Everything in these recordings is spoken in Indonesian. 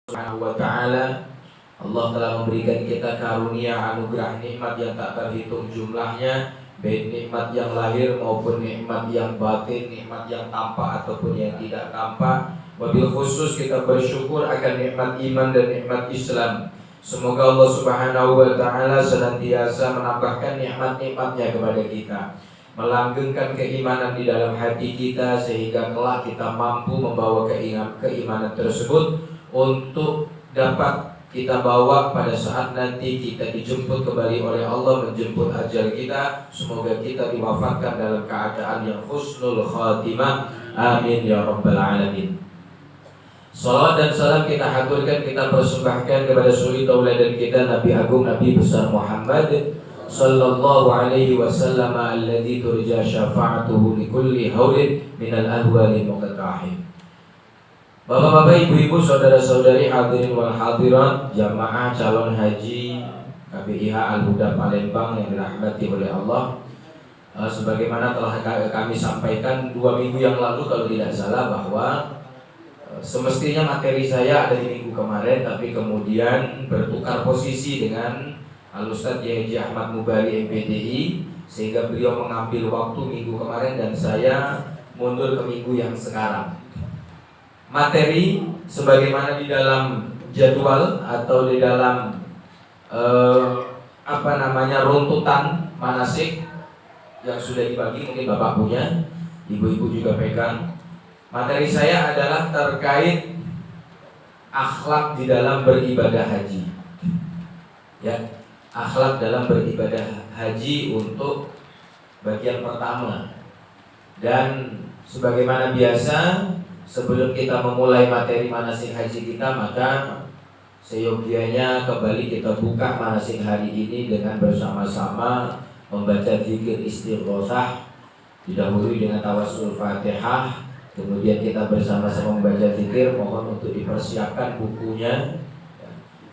Subhanahu wa ta'ala. Allah telah memberikan kita karunia anugerah nikmat yang tak terhitung jumlahnya, baik nikmat yang lahir maupun nikmat yang batin, nikmat yang tampak ataupun yang tidak tampak. Wabil khusus kita bersyukur akan nikmat iman dan nikmat Islam. Semoga Allah Subhanahu wa ta'ala senantiasa menambahkan nikmat-nikmatnya kepada kita, melanggengkan keimanan di dalam hati kita, sehingga kelak kita mampu membawa keimanan tersebut untuk dapat kita bawa pada saat nanti kita dijemput kembali oleh Allah, menjemput ajal kita. Semoga kita diwafatkan dalam keadaan yang husnul khatimah. Amin ya rabbal alamin. Salawat dan salam kita haturkan, kita persembahkan kepada suri tauladan kita, Nabi Agung, Nabi besar Muhammad sallallahu alaihi wasallam, alladzi turja syafa'atuhu likulli haulin minal ahwali muqtahim. Bapak-bapak, ibu-ibu, saudara-saudari, hadirin wal hadirat, jamaah calon haji KBIH Al-Huda Palembang yang dirahmati oleh Allah. Sebagaimana telah kami sampaikan 2 minggu yang lalu kalau tidak salah, bahwa semestinya materi saya ada di minggu kemarin, tapi kemudian bertukar posisi dengan Al-Ustadz Haji Ahmad Mubari MPDI, sehingga beliau mengambil waktu minggu kemarin dan saya mundur ke minggu yang sekarang. Materi sebagaimana di dalam jadwal atau di dalam runtutan manasik yang sudah dibagi, mungkin Bapak punya, ibu-ibu juga pegang. Materi saya adalah terkait akhlak di dalam beribadah haji. Ya, akhlak dalam beribadah haji untuk bagian pertama. Dan sebagaimana biasa, sebelum kita memulai materi manasik haji kita, maka seyogianya kembali kita buka manasik hari ini dengan bersama-sama membaca zikir istighosah, didahului dengan tawassul Fatihah. Kemudian kita bersama-sama membaca zikir. Mohon untuk dipersiapkan bukunya.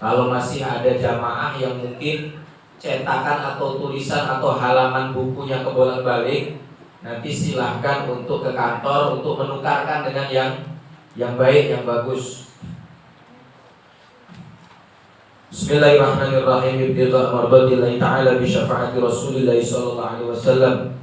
Kalau masih ada jamaah yang mungkin cetakan atau tulisan atau halaman bukunya kebolak-balik, nanti silahkan untuk ke kantor untuk menukarkan dengan yang baik, yang bagus. Bismillahirrahmanirrahim. Ibtiqa mardatillahi ta'ala bi syafaati Rasulillah sallallahu alaihi wasallam.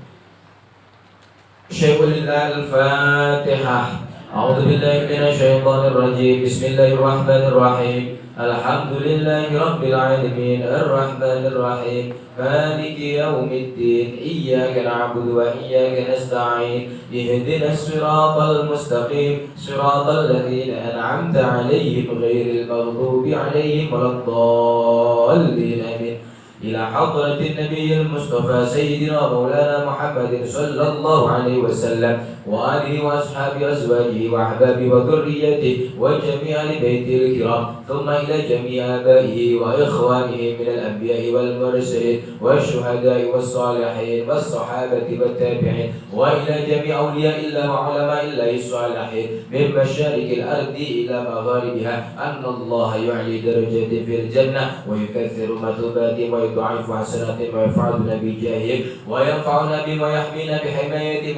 Syaikhul Al-Fatihah. A'udzu billahi minasy syaithanir rajim. Bismillahirrahmanirrahim. Alhamdulillahi rabbil alamin, arrahmanir rahim, maliki yaumiddin, iyyaka na'budu wa iyyaka nasta'in, ihdinas siratal mustaqim, siratal ladzina an'amta 'alaihim ghairil maghdubi 'alaihim waladdallin. Amin. Ila hadratin nabiyil mustafa sayyidina maulana Muhammadin sallallahu alaihi wasallam wa alihi wa ashabi azwajihi wa ahbabi wa dhurriyyatihi wa jami' ahli baitil kiram, thumma ila jami' abaihi wa ikhwanihi min al-anbiya'i wal mursalin wa syuhada'i was salihin was sahabati wat tabi'in wa ila jami' awliya'illah wa ulama'illah salihin min masyariqil ardi ila magharibiha, anna Allah yu'li darajatin fil jannah wa yukatsiru matubati wa يضاعف حسنات ويرفعنا بجاهه وينفعنا بما يحمينا بحمايته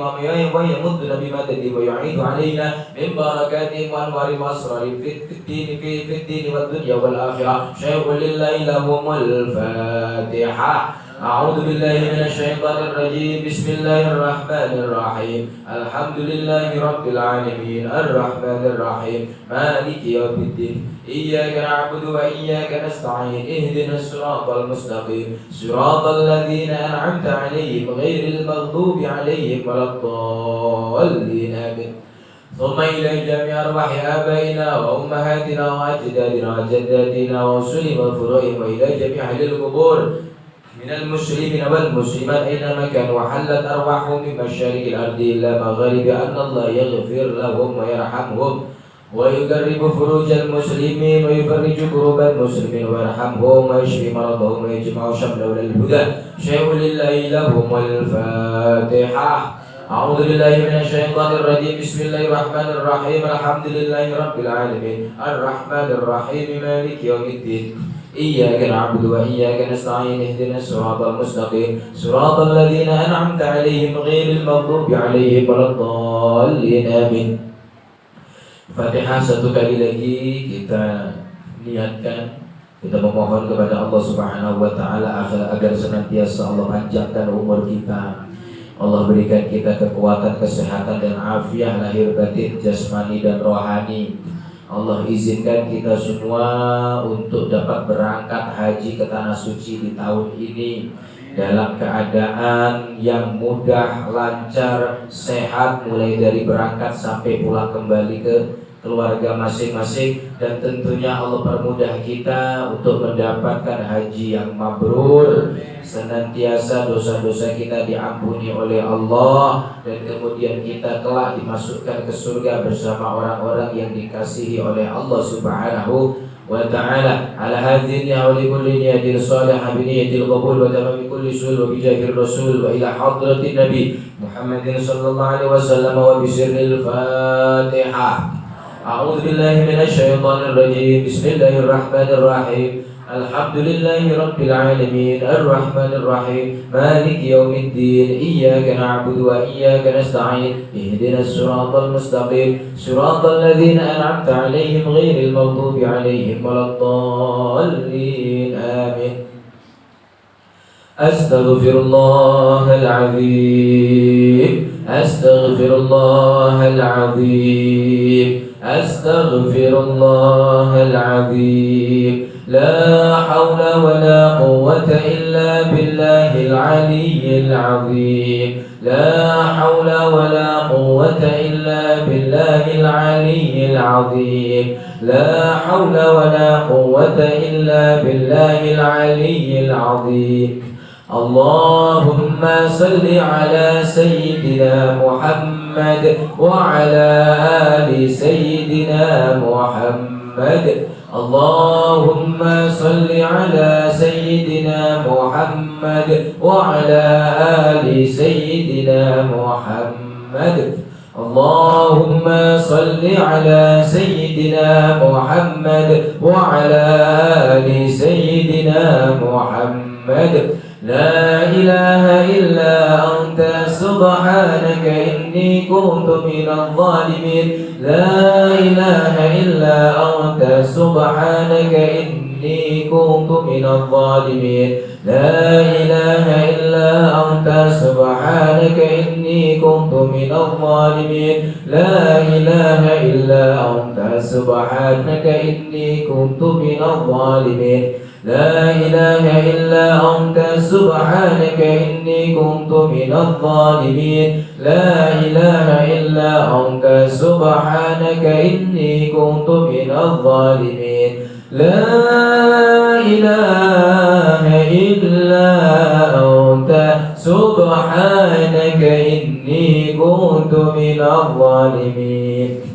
ويمدنا بمدده ويعيد علينا من بركاته وانوار واسرار في الدين والدنيا والاخره. شيء لله لهم الفاتحه. أعوذ بالله من الشيطان الرجيم. بسم الله الرحمن الرحيم. الحمد لله رب العالمين الرحمن الرحيم مالك يوم الدين إياك نعبد وإياك نستعين اهدنا الصراط المستقيم صراط الذين أنعمت عليهم غير المغضوب عليهم ولا الضالين. آمين. ثم إلى جميع أرواح آبائنا وأمهاتنا وأجدادنا وجداتنا ورسلهم وفروعهم وإلى جميع أهل القبور من المسلمين والمسلمات أينما كانوا وحلت أرواحهم من مشارق الأرض إلى مغاربها، أن الله يغفر لهم ويرحمهم ويقرب فروج المسلمين ويفرج كروب المسلمين ويرحمهم ويشفي مرضهم ويجمع شملهم الهدى. شيء لله لهم الفاتحة. أعوذ بالله من الشيطان الرجيم. بسم الله الرحمن الرحيم. الحمد لله رب العالمين الرحمن الرحيم مالك يوم الدين إياك نعبد وإياك نستعين اهدنا الصراط المستقيم صراط الذين أنعمت عليهم غير المغضوب عليهم ولا الضالين. آمين. Fatihah satu kali lagi kita niatkan, kita memohon kepada Allah Subhanahu wa taala agar senantiasa Allah panjangkan umur kita. Allah berikan kita kekuatan, kesehatan dan afiat lahir batin, jasmani dan rohani. Allah izinkan kita semua untuk dapat berangkat haji ke tanah suci di tahun ini dalam keadaan yang mudah, lancar, sehat, mulai dari berangkat sampai pulang kembali ke keluarga masing-masing, dan tentunya Allah permudah kita untuk mendapatkan haji yang mabrur, senantiasa dosa-dosa kita diampuni oleh Allah, dan kemudian kita kelak dimasukkan ke surga bersama orang-orang yang dikasihi oleh Allah Subhanahu wa ta'ala. Ala hadhihi wa li kulli niyatin salihah bi niyyatil qabul wa tamami kulli sul wa bi jahir rasul wa ila hadratin nabi Muhammadin sallallahu alaihi wasallam wa bi sirril Fatihah. A'udzu billahi minasy syaithanir rajim. Bismillahirrahmanirrahim. Alhamdulillahi rabbil alamin arrahmanir rahim maliki yaumiddin iyyaka na'budu wa iyyaka nasta'in ihdinas siratal mustaqim siratal ladzina an'amta 'alaihim ghairil maghdubi 'alaihim waladdallin amin. Astaghfirullahal azim. Astaghfirullahal azim. Astaghfirullahal azim. La hawla wa la quwwata illa billahil aliyyil azim. La hawla wa la quwwata illa billahil aliyyil azim. La hawla wa la quwwata illa billahil aliyyil azim. Allahumma salli ala sayyidina Muhammad wa ala ali sayyidina Muhammad. Allahumma salli ala sayyidina Muhammad wa ala ali sayyidina Muhammad. Allahumma salli ala sayyidina Muhammad wa ala ali sayyidina Muhammad. La ilaha illa anta subhanaka inni kuntu minadh dhalimin. La ilaha illa anta subhanaka inni kuntu minadh dhalimin. La ilaha illa anta subhanaka inni kuntu minadh dhalimin. La ilaha illa anta subhanaka inni kuntu minadh dhalimin. La ilaha illa anta subhanaka inni kuntu minadh dhalimin. La ilaha illa anta subhanaka inni kuntu minadh dhalimin. La ilaha illa anta subhanaka inni kuntu minadh dhalimin.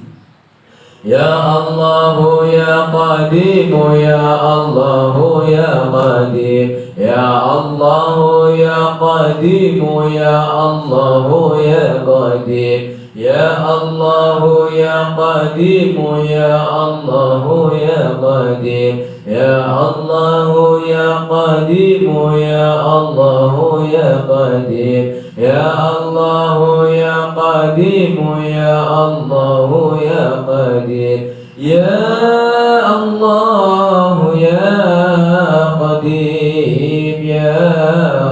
Ya Allah ya Qadim ya Allah ya Qadim ya Allah ya Qadim ya Allah ya Qadim ya Allah ya Qadim ya Allah ya Qadim ya Allah ya Qadim ya Allah ya Qadim ya Allah ya Qadim ya Allah ya Qadir. Ya Allah ya Qadim ya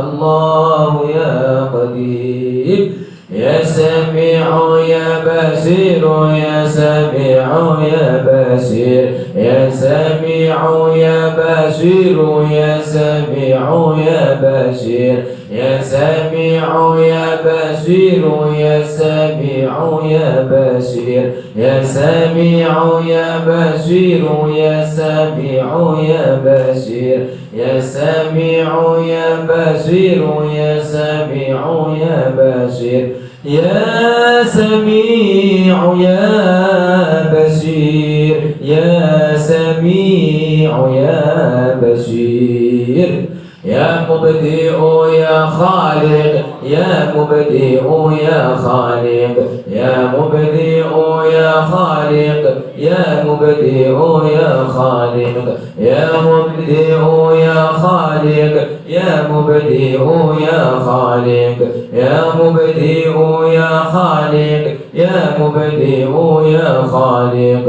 Allah ya Qadim. Ya Sami'u ya Basir ya Sami'u ya Basir ya Sami'u ya Basir ya Sami'u ya Basir ya Sami'u ya Basir ya Sami'u ya Basir ya Sami'u ya Basir ya Sami'u ya Basir ya Sami'u ya Basir ya Sami'u ya Basir ya Sami'u ya Basir ya Sami'u ya Basir. Ya Mubdi'u ya Khaliq ya Mubdi'u ya Khaliq ya Mubdi'u ya Khaliq ya Mubdi'u ya Khaliq ya Mubdi'u ya Khaliq ya Mubdi'u ya Khaliq ya Mubdi'u ya Khaliq ya Mubdi'u ya Khaliq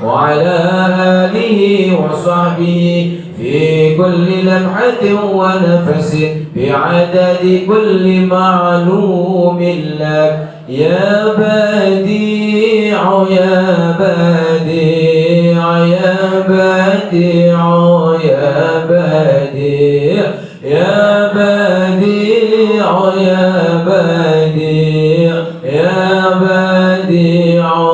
وعلى آله وصحبه في كل لمحة ونفس بعدد كل معلوم لك يا بديع يا بديع يا بديع يا بديع يا بديع يا بديع يا بديع يا بديع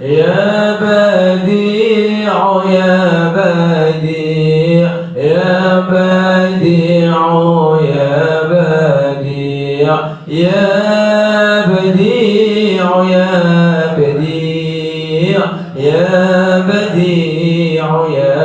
يا بديع يا بديع يا بديع يا بديع يا بديع يا بديع يا بديع يا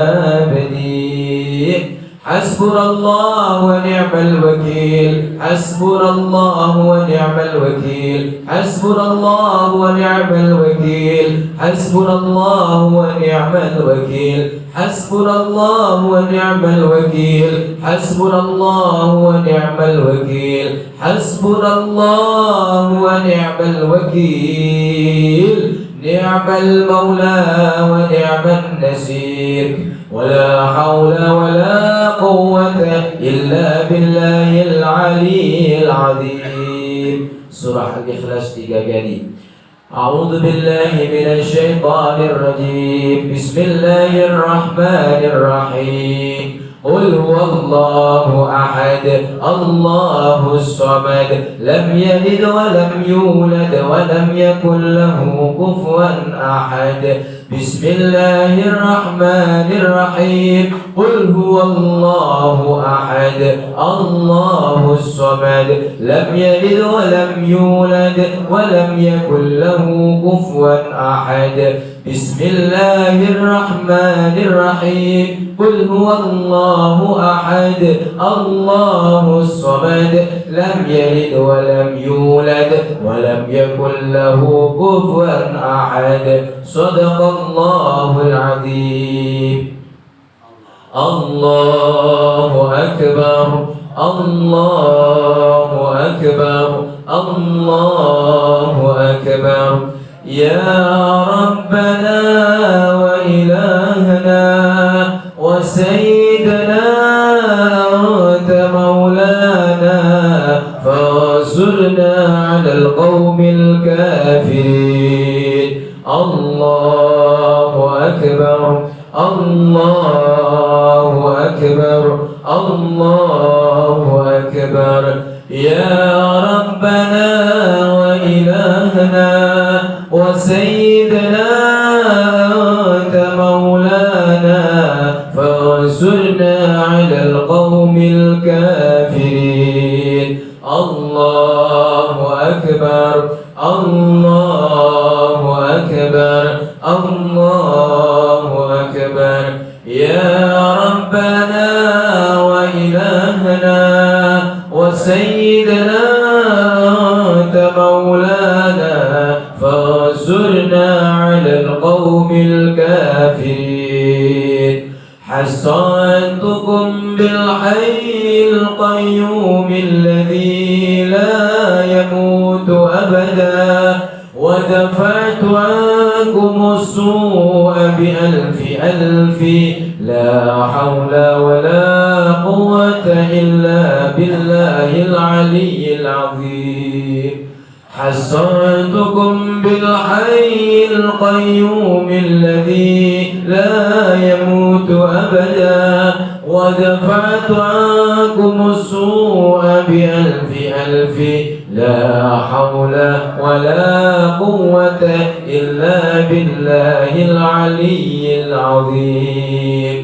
بديع حسبنا الله ونعم الوكيل حسبنا الله ونعم الوكيل حسبنا الله ونعم الوكيل حسبنا الله ونعم الوكيل حسبنا الله ونعم الوكيل حسبنا الله ونعم الوكيل حسبنا الله ونعم الوكيل نعم المولى ونعم النصير ولا حول ولا قوة إلا بالله العلي العظيم. Surah Al-Ikhlas 3 kali. أعوذ بالله من الشيطان الرجيم. بسم الله الرحمن الرحيم. قل هو الله أحد الله الصمد لم يلد ولم يولد ولم يكن له كفوا أحد. بسم الله الرحمن الرحيم. قل هو الله أحد الله الصمد لم يلد ولم يولد ولم يكن له كفوا أحد. بسم الله الرحمن الرحيم. قل هو الله أحد الله الصمد لم يلد ولم يولد ولم يكن له كفوا أحد. صدق الله العظيم. الله أكبر الله أكبر الله أكبر. يا ربنا وإلهنا وسيدنا أنت مولانا فانصرنا على القوم الكافرين. الله أكبر الله أكبر الله أكبر. يا ربنا وإلهنا وسيدنا أنت مولانا فانصرنا على القوم الكافرين. الله أكبر الله أكبر الله أكبر. يا ربنا وإلهنا وسيدنا أنت مولانا فانصرنا على القوم الكافرين. حصنتكم بالحي القيوم الذي لا يموت أبدا ودفعت عنكم السوء بألف ألف لا حول ولا قوة إلا بالله العلي العظيم. حصنتكم بالحي القيوم الذي لا يموت أبدا ودفعت عنكم السوء بألف ألف لا حول ولا قوة إلا بالله العلي العظيم.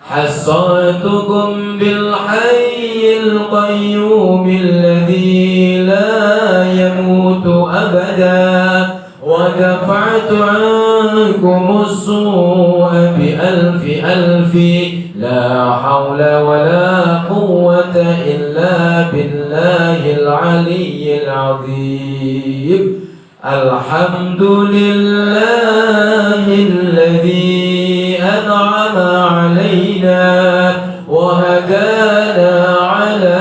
حصنتكم بالحي القيوم الذي لا يموت أبدا ودفعت عنكم السوء بألف ألف لا حول ولا قوة إلا بالله العلي العظيم. الحمد لله الذي أنعم علينا وهدانا على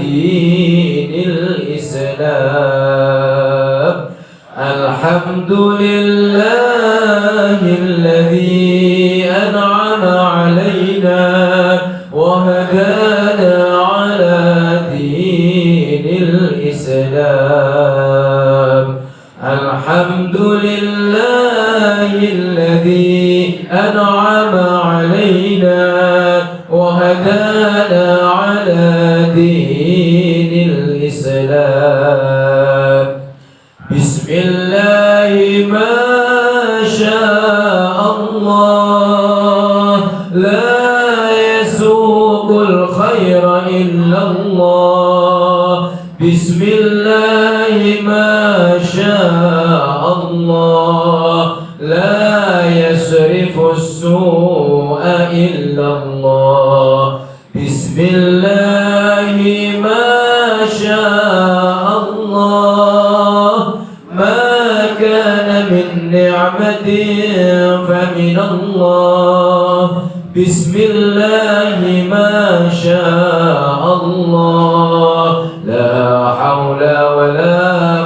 دين الإسلام. الحمد لله الذي أنعم علينا وهدانا على دين الإسلام. بسم الله ما شاء الله لا يسوق الخير إلا الله. بسم الله ما شاء الله لا يصرف السوء إلا الله. بسم الله ما شاء الله ما كان من نعمة فمن الله. بسم الله ما شاء الله لا حول ولا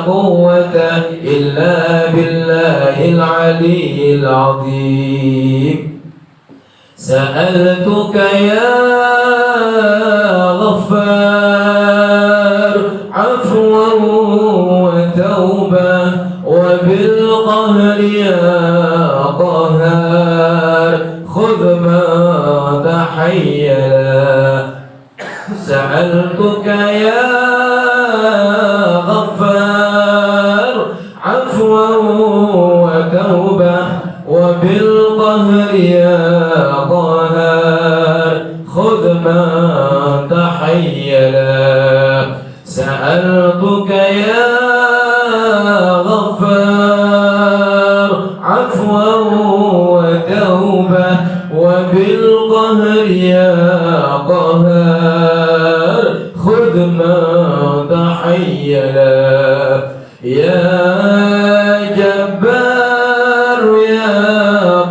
قوة إلا بالله العلي العظيم. سألتك يا غفار عفوا وتوبة وبالقهر يا قهار خذ ما تحيلا. سألتك يا غفار عفوا وتوبة وبالقهر يا قهار خذ ما تحيلا. سألتك يا غفار عفوا وتوبة وبالقهر يا قهار خذ ما تحيلا. يا جبار يا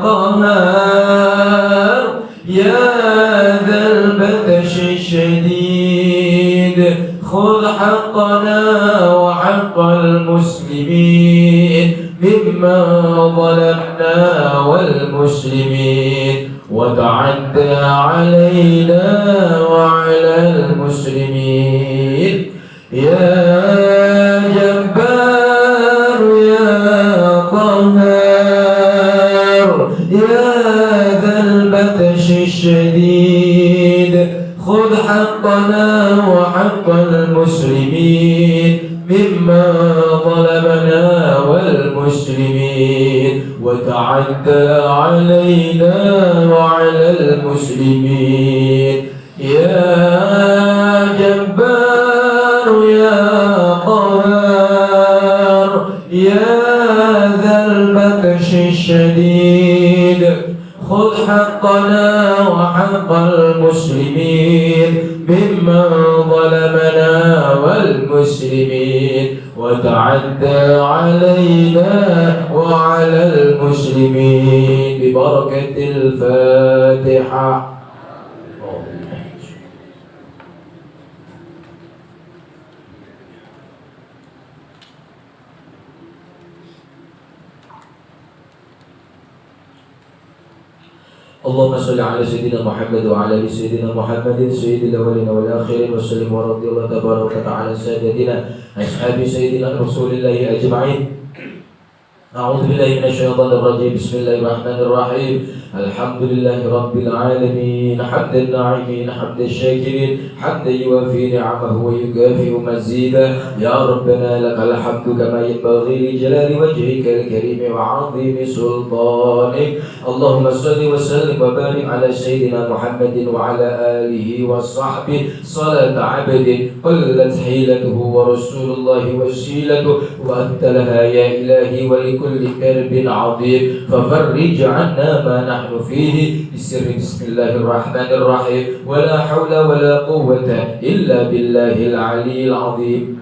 قهار يا ذا البطش الشديد خذ حقنا وحق المسلمين ممن ظلمنا والمسلمين وتعدى علينا وعلى المسلمين. يا جبار يا قهار يا ذا البطش الشديد خذ حقنا وحق المسلمين ممن ظلمنا والمسلمين وتعدى علينا وعلى المسلمين. يا جبار يا قهار يا ذا البطش الشديد خذ حقنا وحق المسلمين ممن ظلمنا والمسلمين وتعدى علينا وعلى المسلمين ببركة الفاتحة. اللهم صل على سيدنا محمد وعلى ال سيدنا محمد سيد الاولين والاخرين وسلم ورضي الله تبارك وتعالى عن سادتنا اصحاب سيدنا رسول الله اجمعين. أعوذ بالله من الشيطان الرجيم. بسم الله الرحمن الرحيم. الحمد لله رب العالمين حمد الناعمين حمد الشاكرين حمدا يوافي نعمه ويكافئ مزيدا. يا ربنا لك الحمد كما ينبغي لجلال وجهك الكريم وعظيم سلطانك. اللهم صل وسلم وبارك على سيدنا محمد وعلى آله وصحبه صلاة عبد قلت حيلته ورسول الله وسيلته وأنت لها يا إلهي ولكل كرب عظيم ففرج عنا ما نحن فيه بسر بسم الله الرحمن الرحيم ولا حول ولا قوة إلا بالله العلي العظيم.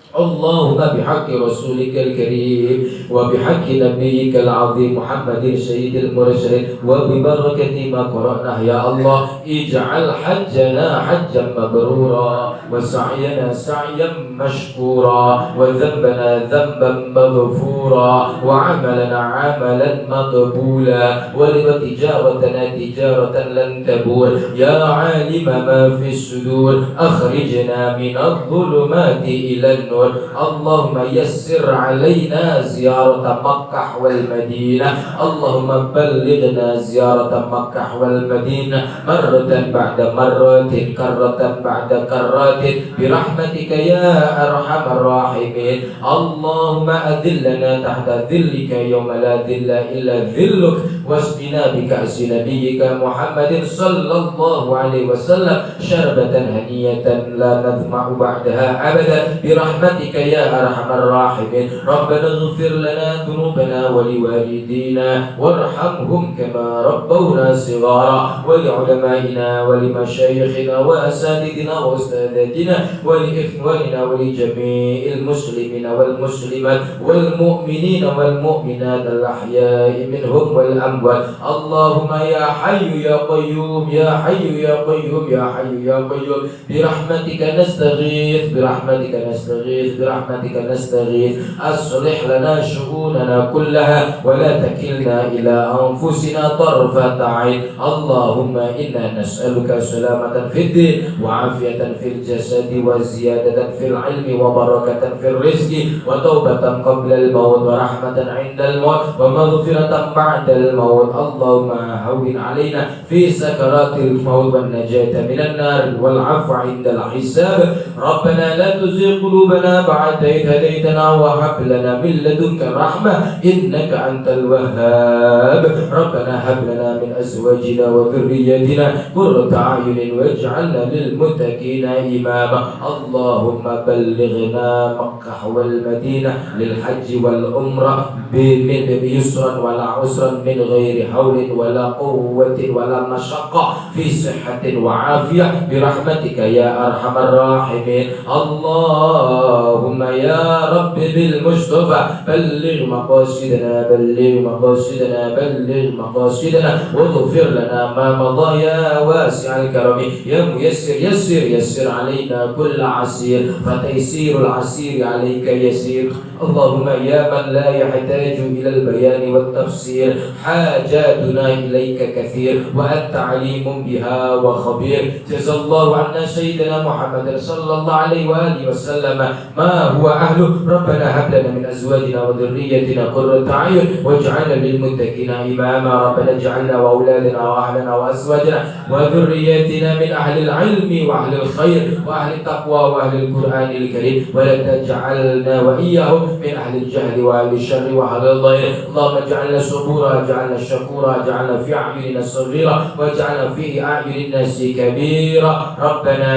اللهم بحق رسولك الكريم وبحق نبيك العظيم محمد سيد المرسلين وببركة ما قرأناه يا الله اجعل حجنا حجا مبرورا وسعينا سعيا مشكورا وذنبنا ذنبا مغفورا وعملنا عملا مقبولا وتجارتنا تجارة لن تبور. يا عالم ما في الصدور أخرجنا من الظلمات إلى النور المؤمنون. اللهم يسر علينا زيارة مكة والمدينة. اللهم بلغنا زيارة مكة والمدينة مرة بعد مرة، كرة بعد كرات، برحمتك يا أرحم الراحمين. اللهم أذلنا تحت ذلك يوم لا ذل إلا ذلك، واسقنا بكأس نبيك محمد صلى الله عليه وسلم شربة هنية لا نظمع بعدها أبدا، برحمتك يا أرحم الراحمين. ربنا اغفر لنا ذنوبنا ولوالدينا وارحمهم كما ربونا صغارا، ولعلمائنا ولمشايخنا وأساتذتنا وأستاذاتنا ولإخواننا ولجميع المسلمين والمسلمات والمؤمنين والمؤمنات الأحياء منهم والأموات. اللهم يا حي يا قيوم يا حي يا قيوم يا حي يا قيوم، برحمتك نستغيث برحمتك نستغيث برحمتك نستغيث. أصلح لنا شؤوننا كلها ولا تكلنا إلى أنفسنا طرفة عين. اللهم إنا نسألك سلامة في الدين وعافية في الجسد وزيادة في العلم وبركة في الرزق وتوبة قبل الموت ورحمة عند الموت ومغفرة بعد الموت. اللهم هون علينا في سكرات الموت والنجاة من النار والعفو عند الحساب. ربنا لا تزغ قلوبنا بعد إذ هديتنا وهب لنا من لدنك رحمة إنك أنت الوهاب. ربنا هب لنا من أزواجنا وذرياتنا قرة أعين واجعلنا للمتقين إماما. اللهم بلغنا مكة والمدينة للحج والعمرة بيسرا ولا عسرا من غير حول ولا قوة ولا مشقة، في صحة وعافية برحمتك يا أرحم الراحمين. اللهم يا رب بالمصطفى بلغ مقاصدنا بلغ مقاصدنا بلغ مقاصدنا واغفر لنا ما مضى يا واسع الكرم يا ميسر. يسر يسر علينا كل عسير، فتيسير العسير عليك يسير. اللهم يا من لا يحتاج إلى البيان والتفسير، حاجاتنا إليك كثير وأنت عليم بها وخبير. جزا الله عنا سيدنا محمد صلى الله عليه وآله وسلم ما هو أهله. ربنا هب لنا من أزواجنا وذريتنا قرة أعين واجعلنا للمتقين إماما. ربنا اجعلنا وأولادنا وأهلنا وأزواجنا وذرياتنا من أهل العلم وأهل الخير وأهل التقوى وأهل القرآن الكريم، ولا تجعلنا وإياهم من أهل الجهل وأهل الشر وأهل الضير. اللهم اجعلنا صبورا اجعلنا شكورا اجعلنا في أعيننا صغيرا واجعلنا في أعين الناس كبيرا. ربنا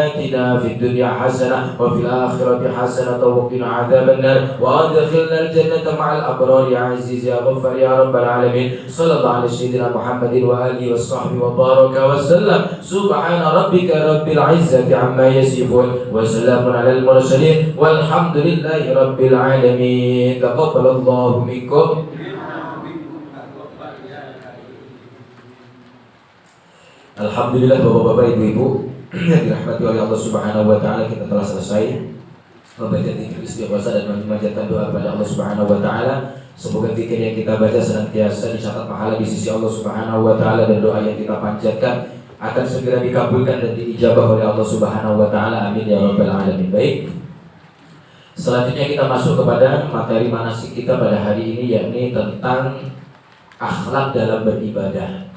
آتنا في الدنيا حسنة وفي الآخرة حسنة وقنا عذاب النار وأدخلنا الجنة مع الأبرار يا عزيز يا غفار يا رب العالمين. صلى الله على سيدنا محمد وآله وصحبه وبارك وسلم. سبحان ربك رب العزة عما يصفون وسلام على المرسلين والحمد لله رب العالمين. تقبل الله منكم. Alhamdulillah bapak-bapak ibu-ibu yang dirahmati oleh Allah Subhanahu wa taala, kita telah selesai membaca zikir istighosah dan memanjatkan doa kepada Allah Subhanahu wa taala. Semoga zikir yang kita baca senantiasa dicatat pahala di sisi Allah Subhanahu wa taala dan doa yang kita panjatkan akan segera dikabulkan dan diijabah oleh Allah Subhanahu wa taala. Amin ya rabbal alamin. Baik. Selanjutnya kita masuk kepada materi manasik kita pada hari ini, yakni tentang akhlak dalam beribadah.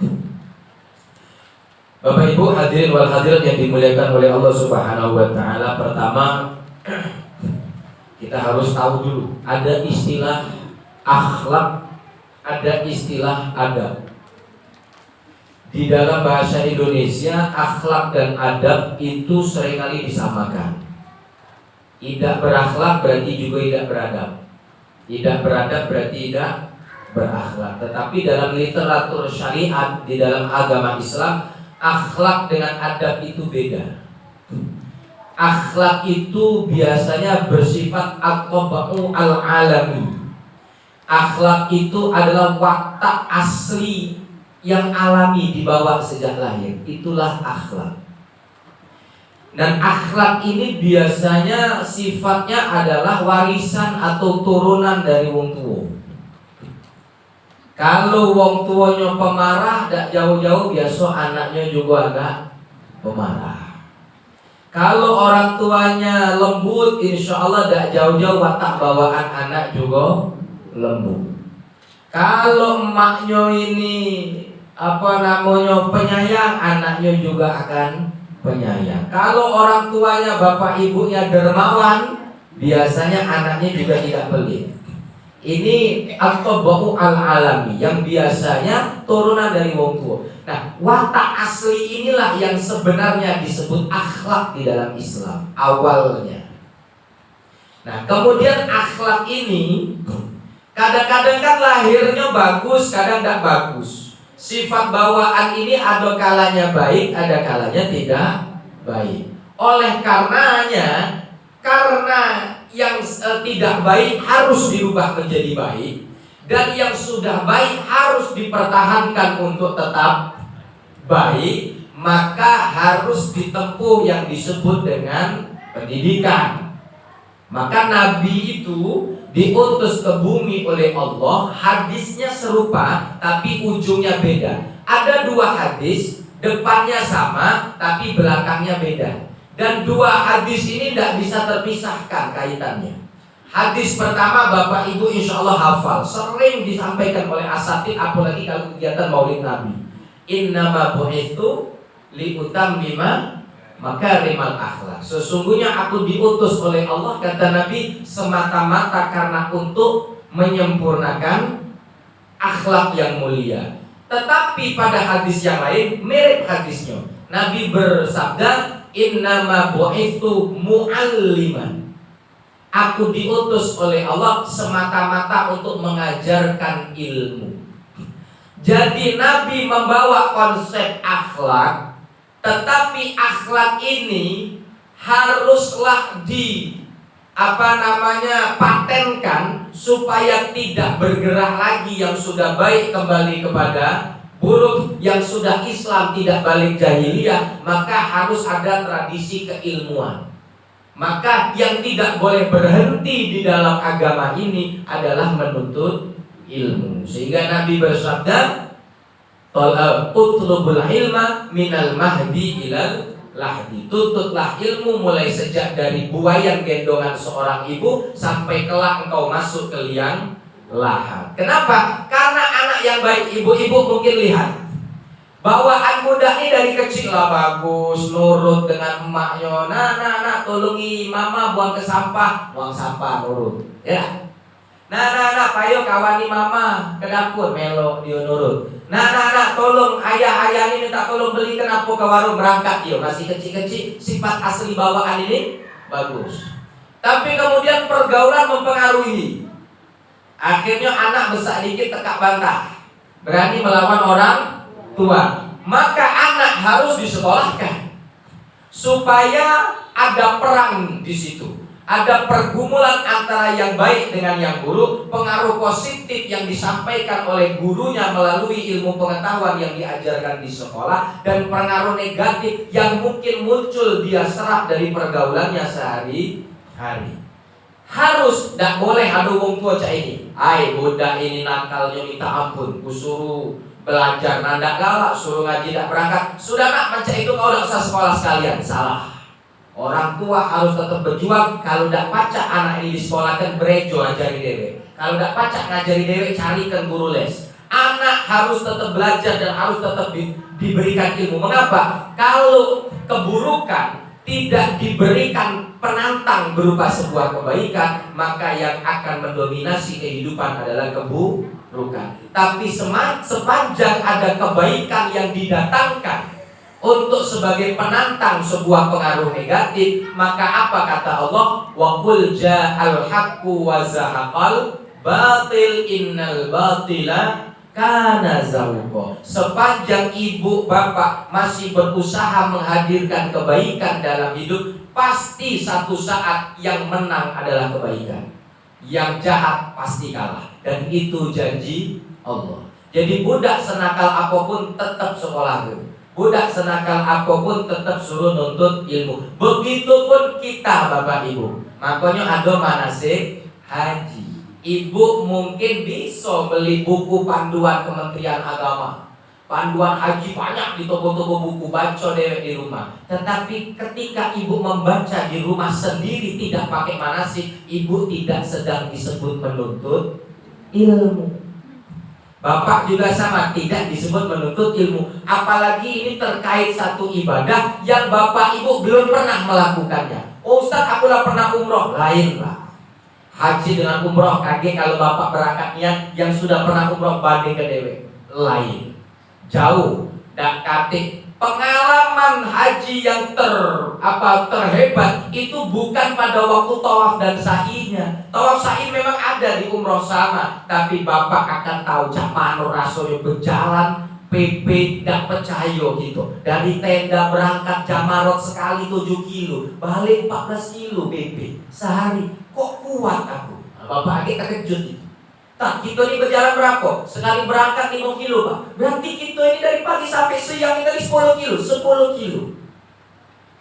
Bapak Ibu hadirin wal hadirat yang dimuliakan oleh Allah Subhanahu wa taala, pertama kita harus tahu dulu ada istilah akhlak, ada istilah adab. Di dalam bahasa Indonesia akhlak dan adab itu seringkali disamakan. Tidak berakhlak berarti juga tidak beradab. Tidak beradab berarti tidak berakhlak. Tetapi dalam literatur syariat, di dalam agama Islam, akhlak dengan adab itu beda. Akhlak itu biasanya bersifat at-taba'u al-alami. Akhlak itu adalah watak asli yang alami dibawa sejak lahir. Itulah akhlak. Dan akhlak ini biasanya sifatnya adalah warisan atau turunan dari wong tua. Kalau wong tuanya pemarah, tidak jauh-jauh biasa anaknya juga agak pemarah. Kalau orang tuanya lembut, insya Allah tidak jauh-jauh watak bawaan anak juga lembut. Kalau emaknya ini penyayang, anaknya juga akan penyayang. Kalau orang tuanya bapak ibunya dermawan, biasanya anaknya juga tidak pelit. Ini at-tabahu al-alami yang biasanya turunan dari wong tua. Nah, watak asli inilah yang sebenarnya disebut akhlak di dalam Islam awalnya. Nah, kemudian akhlak ini kadang-kadang kan lahirnya bagus, kadang tidak bagus. Sifat bawaan ini ada kalanya baik, ada kalanya tidak baik. Oleh karenanya, karena yang tidak baik harus dirubah menjadi baik, dan yang sudah baik harus dipertahankan untuk tetap baik, maka harus ditempuh yang disebut dengan pendidikan. Maka Nabi itu diutus ke bumi oleh Allah, hadisnya serupa tapi ujungnya beda. Ada dua hadis, depannya sama tapi belakangnya beda. Dan dua hadis ini tidak bisa terpisahkan kaitannya. Hadis pertama Bapak Ibu insya Allah hafal, sering disampaikan oleh asatid, apalagi kalau kegiatan maulid Nabi. Innama bu'itsu liutammima makarimal akhlak. Sesungguhnya aku diutus oleh Allah, kata Nabi, semata-mata karena untuk menyempurnakan akhlak yang mulia. Tetapi pada hadis yang lain mirip hadisnya. Nabi bersabda, innama bu'itsu mu'alliman. Aku diutus oleh Allah semata-mata untuk mengajarkan ilmu. Jadi Nabi membawa konsep akhlak, tetapi akhlak ini haruslah patenkan supaya tidak bergerak lagi yang sudah baik kembali kepada buruk, yang sudah Islam tidak balik jahiliyah. Maka harus ada tradisi keilmuan. Maka yang tidak boleh berhenti di dalam agama ini adalah menuntut ilmu. Sehingga Nabi bersabda, utlubul ilma minal mahdi ilal lahdi. Tuntutlah ilmu mulai sejak dari buayan gendongan seorang ibu sampai kelak engkau masuk ke liang lahat. Kenapa? Karena anak yang baik, ibu-ibu mungkin lihat bawaan muda ini dari kecil lah bagus, nurut dengan emaknya. Nah, tolongi mama buang sampah, nurut. Ya. Nah, payo kawani mama ke dapur, melo dia nurut. Nah, tolong ayah ini minta tolong beli kenapa ke warung, berangkat dia. Masih kecil-kecil, sifat asli bawaan ini bagus. Tapi kemudian pergaulan mempengaruhi. Akhirnya anak besar dikit tekak bantah, berani melawan orang tua. Maka anak harus disekolahkan supaya ada perang di situ. Ada pergumulan antara yang baik dengan yang buruk, pengaruh positif yang disampaikan oleh gurunya melalui ilmu pengetahuan yang diajarkan di sekolah, dan pengaruh negatif yang mungkin muncul dia serap dari pergaulannya sehari-hari. Harus, tidak boleh ada wong tua cak ini. Budak ini nakalnya minta ampun, kusuruh belajar nanda galak, suruh ngaji tidak berangkat. Sudah nak macam itu kau tidak usah sekolah sekalian. Salah. Orang tua harus tetap berjuang. Kalau tidak pacak anak ini disekolahkan, berejo ngajari dewe. Kalau tidak pacak ngajari dewe, carikan guru les. Anak harus tetap belajar dan harus tetap diberikan ilmu. Mengapa? Kalau keburukan tidak diberikan penantang berupa sebuah kebaikan, maka yang akan mendominasi kehidupan adalah keburukan. Tapi sepanjang ada kebaikan yang didatangkan untuk sebagai penantang sebuah pengaruh negatif, maka apa kata Allah? Wa qul ja'al haqqu wa zahaqal batil innal batila kana zahuqa. Sepanjang ibu bapak masih berusaha menghadirkan kebaikan dalam hidup, pasti satu saat yang menang adalah kebaikan. Yang jahat pasti kalah. Dan itu janji Allah. Jadi budak senakal apapun tetap sekolah. Budak senakal apapun tetap suruh nuntut ilmu. Begitupun kita bapak ibu. Makanya ada manasik haji. Ibu mungkin bisa beli buku panduan Kementerian Agama. Panduan haji banyak di toko-toko buku, baca dewek di rumah. Tetapi ketika ibu membaca di rumah sendiri tidak pakai manasik, ibu tidak sedang disebut menuntut ilmu. Bapak juga sama, tidak disebut menuntut ilmu. Apalagi ini terkait satu ibadah yang bapak ibu belum pernah melakukannya. Oh Ustaz, aku lah pernah umroh. Lain lah. Haji dengan umroh kaget kalau bapak berangkat niat yang sudah pernah umroh banding ke dewek. Lain. Jauh. Dan kate pengalaman haji yang terhebat itu bukan pada waktu tawaf dan sa'inya. Tawaf sa'i memang ada di umroh sama, tapi bapak akan tahu cak mano rasanya berjalan PP gak percaya gitu. Dari tenda berangkat Jamarot sekali 7 kilo, balik 14 kilo PP sehari. Kok kuat aku? Bapak agak terkejut gitu. Tak, kita ini berjalan berapa? Sekali berangkat 5 kilo Pak. Berarti kita ini dari pagi sampai siang ini dari 10 kilo 10 kilo.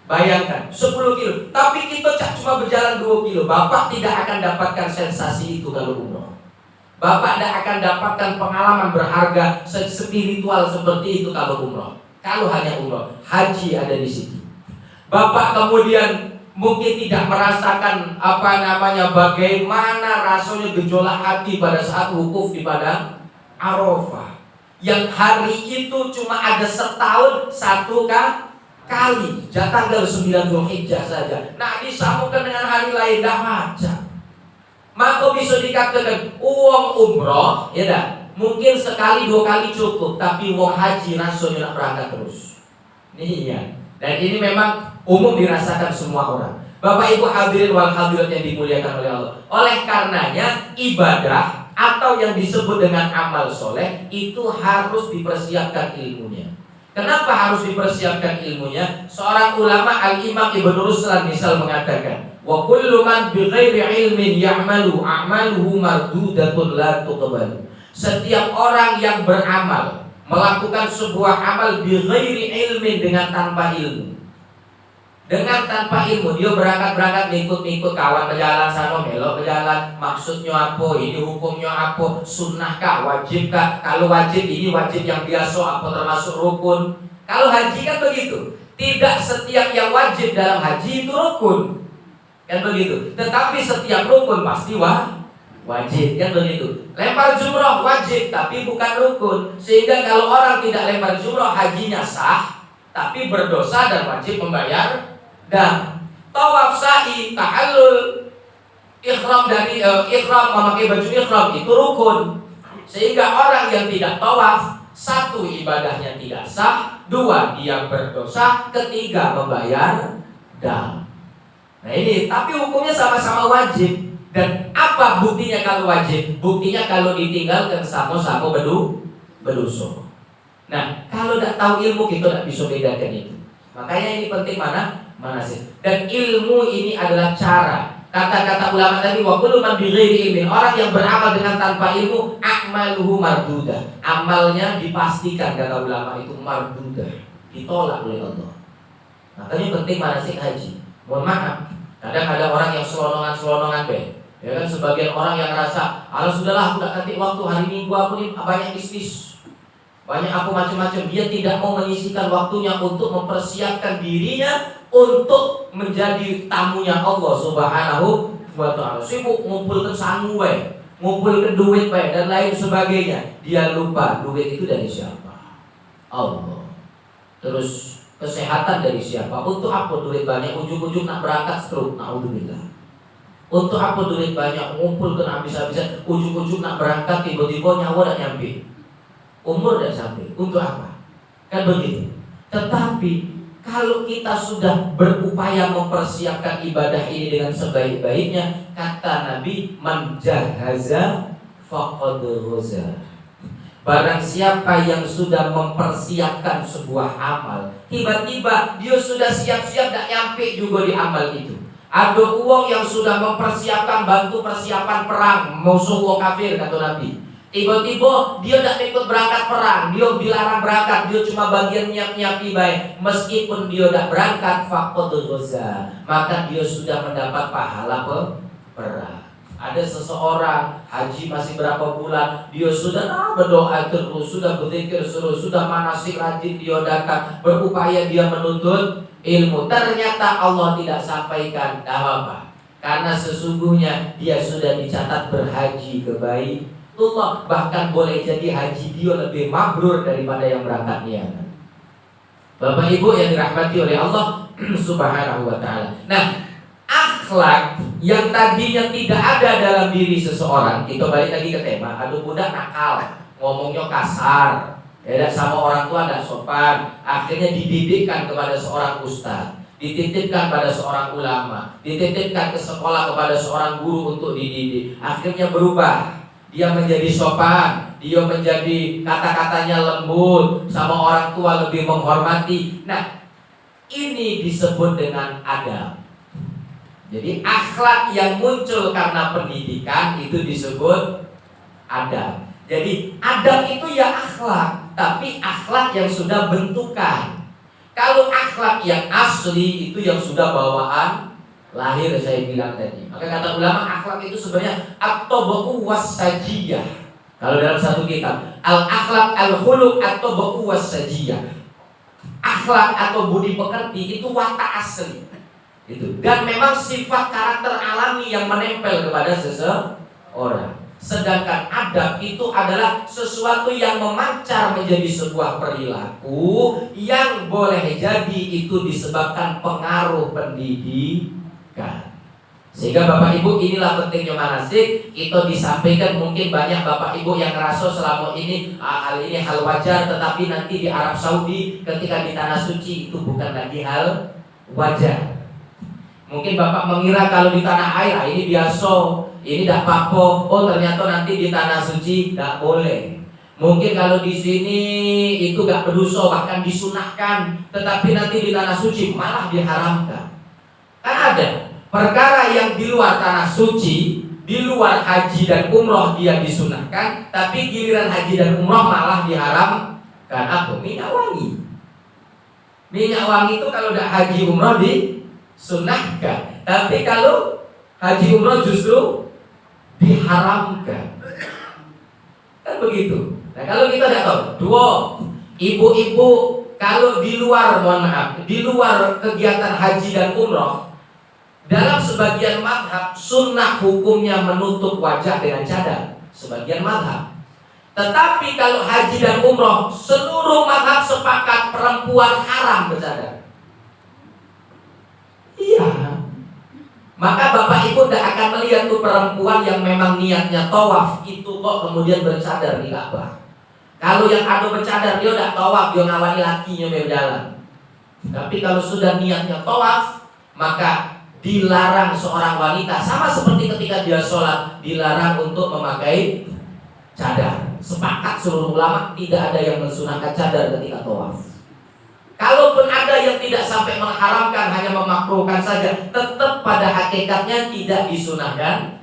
Bayangkan 10 kilo. Tapi kita cuma berjalan 2 kilo. Bapak tidak akan dapatkan sensasi itu kalau umroh. Bapak tidak akan dapatkan pengalaman berharga spiritual seperti itu kalau umroh. Kalau hanya umroh, haji ada di situ. Bapak kemudian mungkin tidak merasakan bagaimana rasanya gejolak hati pada saat wukuf di padang Arafah. Yang hari itu cuma ada setahun satu kali, tanggal 9 Zulhijjah saja. Nah disambungkan dengan hari lain dah macam. Maka bisa dikatakan uang umroh, ya dah, mungkin sekali 2 kali cukup, tapi uang haji rasanya nak berangkat terus. Ini ya. Dan ini memang umum dirasakan semua orang. Bapak Ibu hadirin wal hadirat yang dimuliakan oleh Allah. Oleh karenanya ibadah atau yang disebut dengan amal soleh itu harus dipersiapkan ilmunya. Kenapa harus dipersiapkan ilmunya? Seorang ulama Al-Imam Ibnu Ruslan misal mengatakan, wa kullu man bighairi ilmin ya'malu a'maluhu mardudatun la tuqbalu. Setiap orang yang beramal, melakukan sebuah amal bighairi ilmin, dengan tanpa ilmu. Dengan tanpa ilmu, dia berangkat ngikut kawan berjalan sana, melok berjalan. Maksudnya apa? Ini hukumnya apa? Sunnahkah? Wajibkah? Kalau wajib, ini wajib yang biasa apa termasuk rukun? Kalau haji kan begitu. Tidak setiap yang wajib dalam haji itu rukun, kan begitu. Tetapi setiap rukun pasti wajib, kan begitu. Lempar jumroh wajib, tapi bukan rukun. Sehingga kalau orang tidak lempar jumroh, hajinya sah, tapi berdosa dan wajib membayar. Dan tawaf sa'i, tahallul, ikhram dari ikhram, memakai baju ikhram itu rukun. Sehingga orang yang tidak tawaf, 1 ibadahnya tidak sah, 2 dia berdosa, 3 membayar dam. Nah ini, tapi hukumnya sama-sama wajib. Dan apa buktinya kalau wajib? Buktinya kalau ditinggalkan sama-sama berdosa. Nah kalau tidak tahu ilmu kita tidak bisa bedakan itu. Makanya ini penting manasik. Dan ilmu ini adalah cara. Kata-kata ulama tadi, wa kullu man bighairi ilmin, orang yang beramal dengan tanpa ilmu, a'maluhu mardudah. Amalnya dipastikan, kata ulama itu mardudah, ditolak oleh Allah. Makanya penting manasik haji. Mohon maaf, kadang ada orang yang selonongan ya kan, sebagian orang yang rasa, "Alah sudahlah, aku tak ganti waktu, hari Minggu aku nih banyak bisnis, banyak aku macam-macam." Dia tidak mau menyisikan waktunya untuk mempersiapkan dirinya untuk menjadi tamunya Allah Subhanahu wa ta'ala. Sibuk ngumpulkan sangu ngumpulkan duit dan lain sebagainya. Dia lupa duit itu dari siapa? Allah. Terus kesehatan dari siapa? Untuk apa duit banyak? Ujung-ujung nak berangkat stroke, naudzubillah. Untuk apa duit banyak? Ngumpulkan habis-habisan, ujung-ujung nak berangkat tiba-tiba nyawa tak nyampe, umur tak sampai. Untuk apa? Kan begitu. Tetapi kalau kita sudah berupaya mempersiapkan ibadah ini dengan sebaik-baiknya, kata Nabi, man jahaza faqad ghaza. Barang siapa yang sudah mempersiapkan sebuah amal, tiba-tiba dia sudah siap-siap tak nyampe juga di amal itu. Ada uang yang sudah mempersiapkan, bantu persiapan perang musuh kafir, kata Nabi. Tiba-tiba dia tidak ikut berangkat perang, dia dilarang berangkat, dia cuma bagian nyiap-nyiapi baik. Meskipun dia tidak berangkat, faqad ghaza, maka dia sudah mendapat pahala perang. Ada seseorang haji masih berapa bulan, dia sudah berdoa terus, sudah berzikir terus, sudah manasik rajin dia datang, berupaya dia menuntut ilmu. Ternyata Allah tidak sampaikan, tidak apa-apa. Karena sesungguhnya dia sudah dicatat berhaji ke Baitullah. Bahkan boleh jadi haji dia lebih mabrur daripada yang berangkat niat. Bapak Ibu yang dirahmati oleh Allah Subhanahu wa taala. Nah, akhlak yang tadinya tidak ada dalam diri seseorang, kita balik lagi ke tema. Aduh budak nakal, ngomongnya kasar, ya sama orang tua tidak sopan. Akhirnya dididikkan kepada seorang ustaz, dititipkan pada seorang ulama, dititipkan ke sekolah kepada seorang guru untuk dididik. Akhirnya berubah, dia menjadi sopan, dia menjadi kata-katanya lembut, sama orang tua lebih menghormati. Nah, ini disebut dengan adab. Jadi akhlak yang muncul karena pendidikan itu disebut adab. Jadi adab itu ya akhlak, tapi akhlak yang sudah bentukan. Kalau akhlak yang asli itu yang sudah bawaan lahir, saya bilang tadi. Maka kata ulama akhlak itu sebenarnya at-tabu was-sajiyah. Kalau dalam satu kitab, al-akhlak al-khuluq at-tabu was-sajiyah. Akhlak atau budi pekerti itu watak asli. Itu. Dan memang sifat karakter alami yang menempel kepada seseorang. Sedangkan adab itu adalah sesuatu yang memancar menjadi sebuah perilaku yang boleh jadi itu disebabkan pengaruh pendidikan. Sehingga Bapak Ibu, inilah pentingnya manasik. Itu disampaikan, mungkin banyak Bapak Ibu yang ngerasa selama ini hal ini hal wajar, tetapi nanti di Arab Saudi ketika di tanah suci itu bukan lagi hal wajar. Mungkin Bapak mengira kalau di tanah air ini biasa, ini tidak apa-apa. Oh ternyata nanti di tanah suci tidak boleh. Mungkin kalau di sini itu tidak berdosa, bahkan disunahkan, tetapi nanti di tanah suci malah diharamkan. Kan ada perkara yang di luar tanah suci, di luar haji dan umroh dia disunahkan, tapi giliran haji dan umroh malah diharamkan. Apa? Minyak wangi. Minyak wangi itu kalau tidak haji umroh disunahkan, tapi kalau haji umroh justru diharamkan. Kan begitu. Nah kalau kita tidak tahu, dua ibu-ibu kalau di luar, mohon maaf, di luar kegiatan haji dan umroh, dalam sebagian mazhab sunnah hukumnya menutup wajah dengan cadar, sebagian mazhab. Tetapi kalau haji dan umroh, seluruh mazhab sepakat perempuan haram bercadar. Iya. Maka Bapak Ibu tidak akan melihat tuh perempuan yang memang niatnya tawaf itu kok kemudian bercadar di Ka'bah. Kalau yang ada bercadar dia tidak tawaf, dia ngawani lakinya berjalan. Tapi kalau sudah niatnya tawaf, maka dilarang seorang wanita, sama seperti ketika dia sholat, dilarang untuk memakai cadar. Sepakat seluruh ulama tidak ada yang mensunahkan cadar ketika tawaf. Kalaupun ada yang tidak sampai mengharamkan, hanya memakruhkan saja, tetap pada hakikatnya tidak disunahkan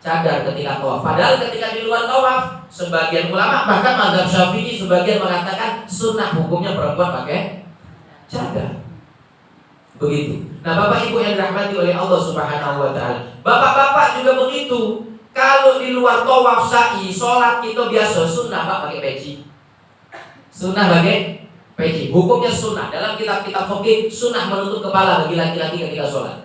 cadar ketika tawaf. Padahal ketika di luar tawaf, sebagian ulama bahkan mazhab Syafi'i sebagian mengatakan sunnah hukumnya perempuan pakai cadar. Begitu. Nah Bapak Ibu yang dirahmati oleh Allah Subhanahu wa taala, bapak-bapak juga begitu. Kalau di luar tawaf sa'i, sholat kita biasa sunnah Pak pakai peci. Sunnah pakai peci. Hukumnya sunnah. Dalam kitab-kitab fikih sunnah menutup kepala bagi laki-laki ketika sholat.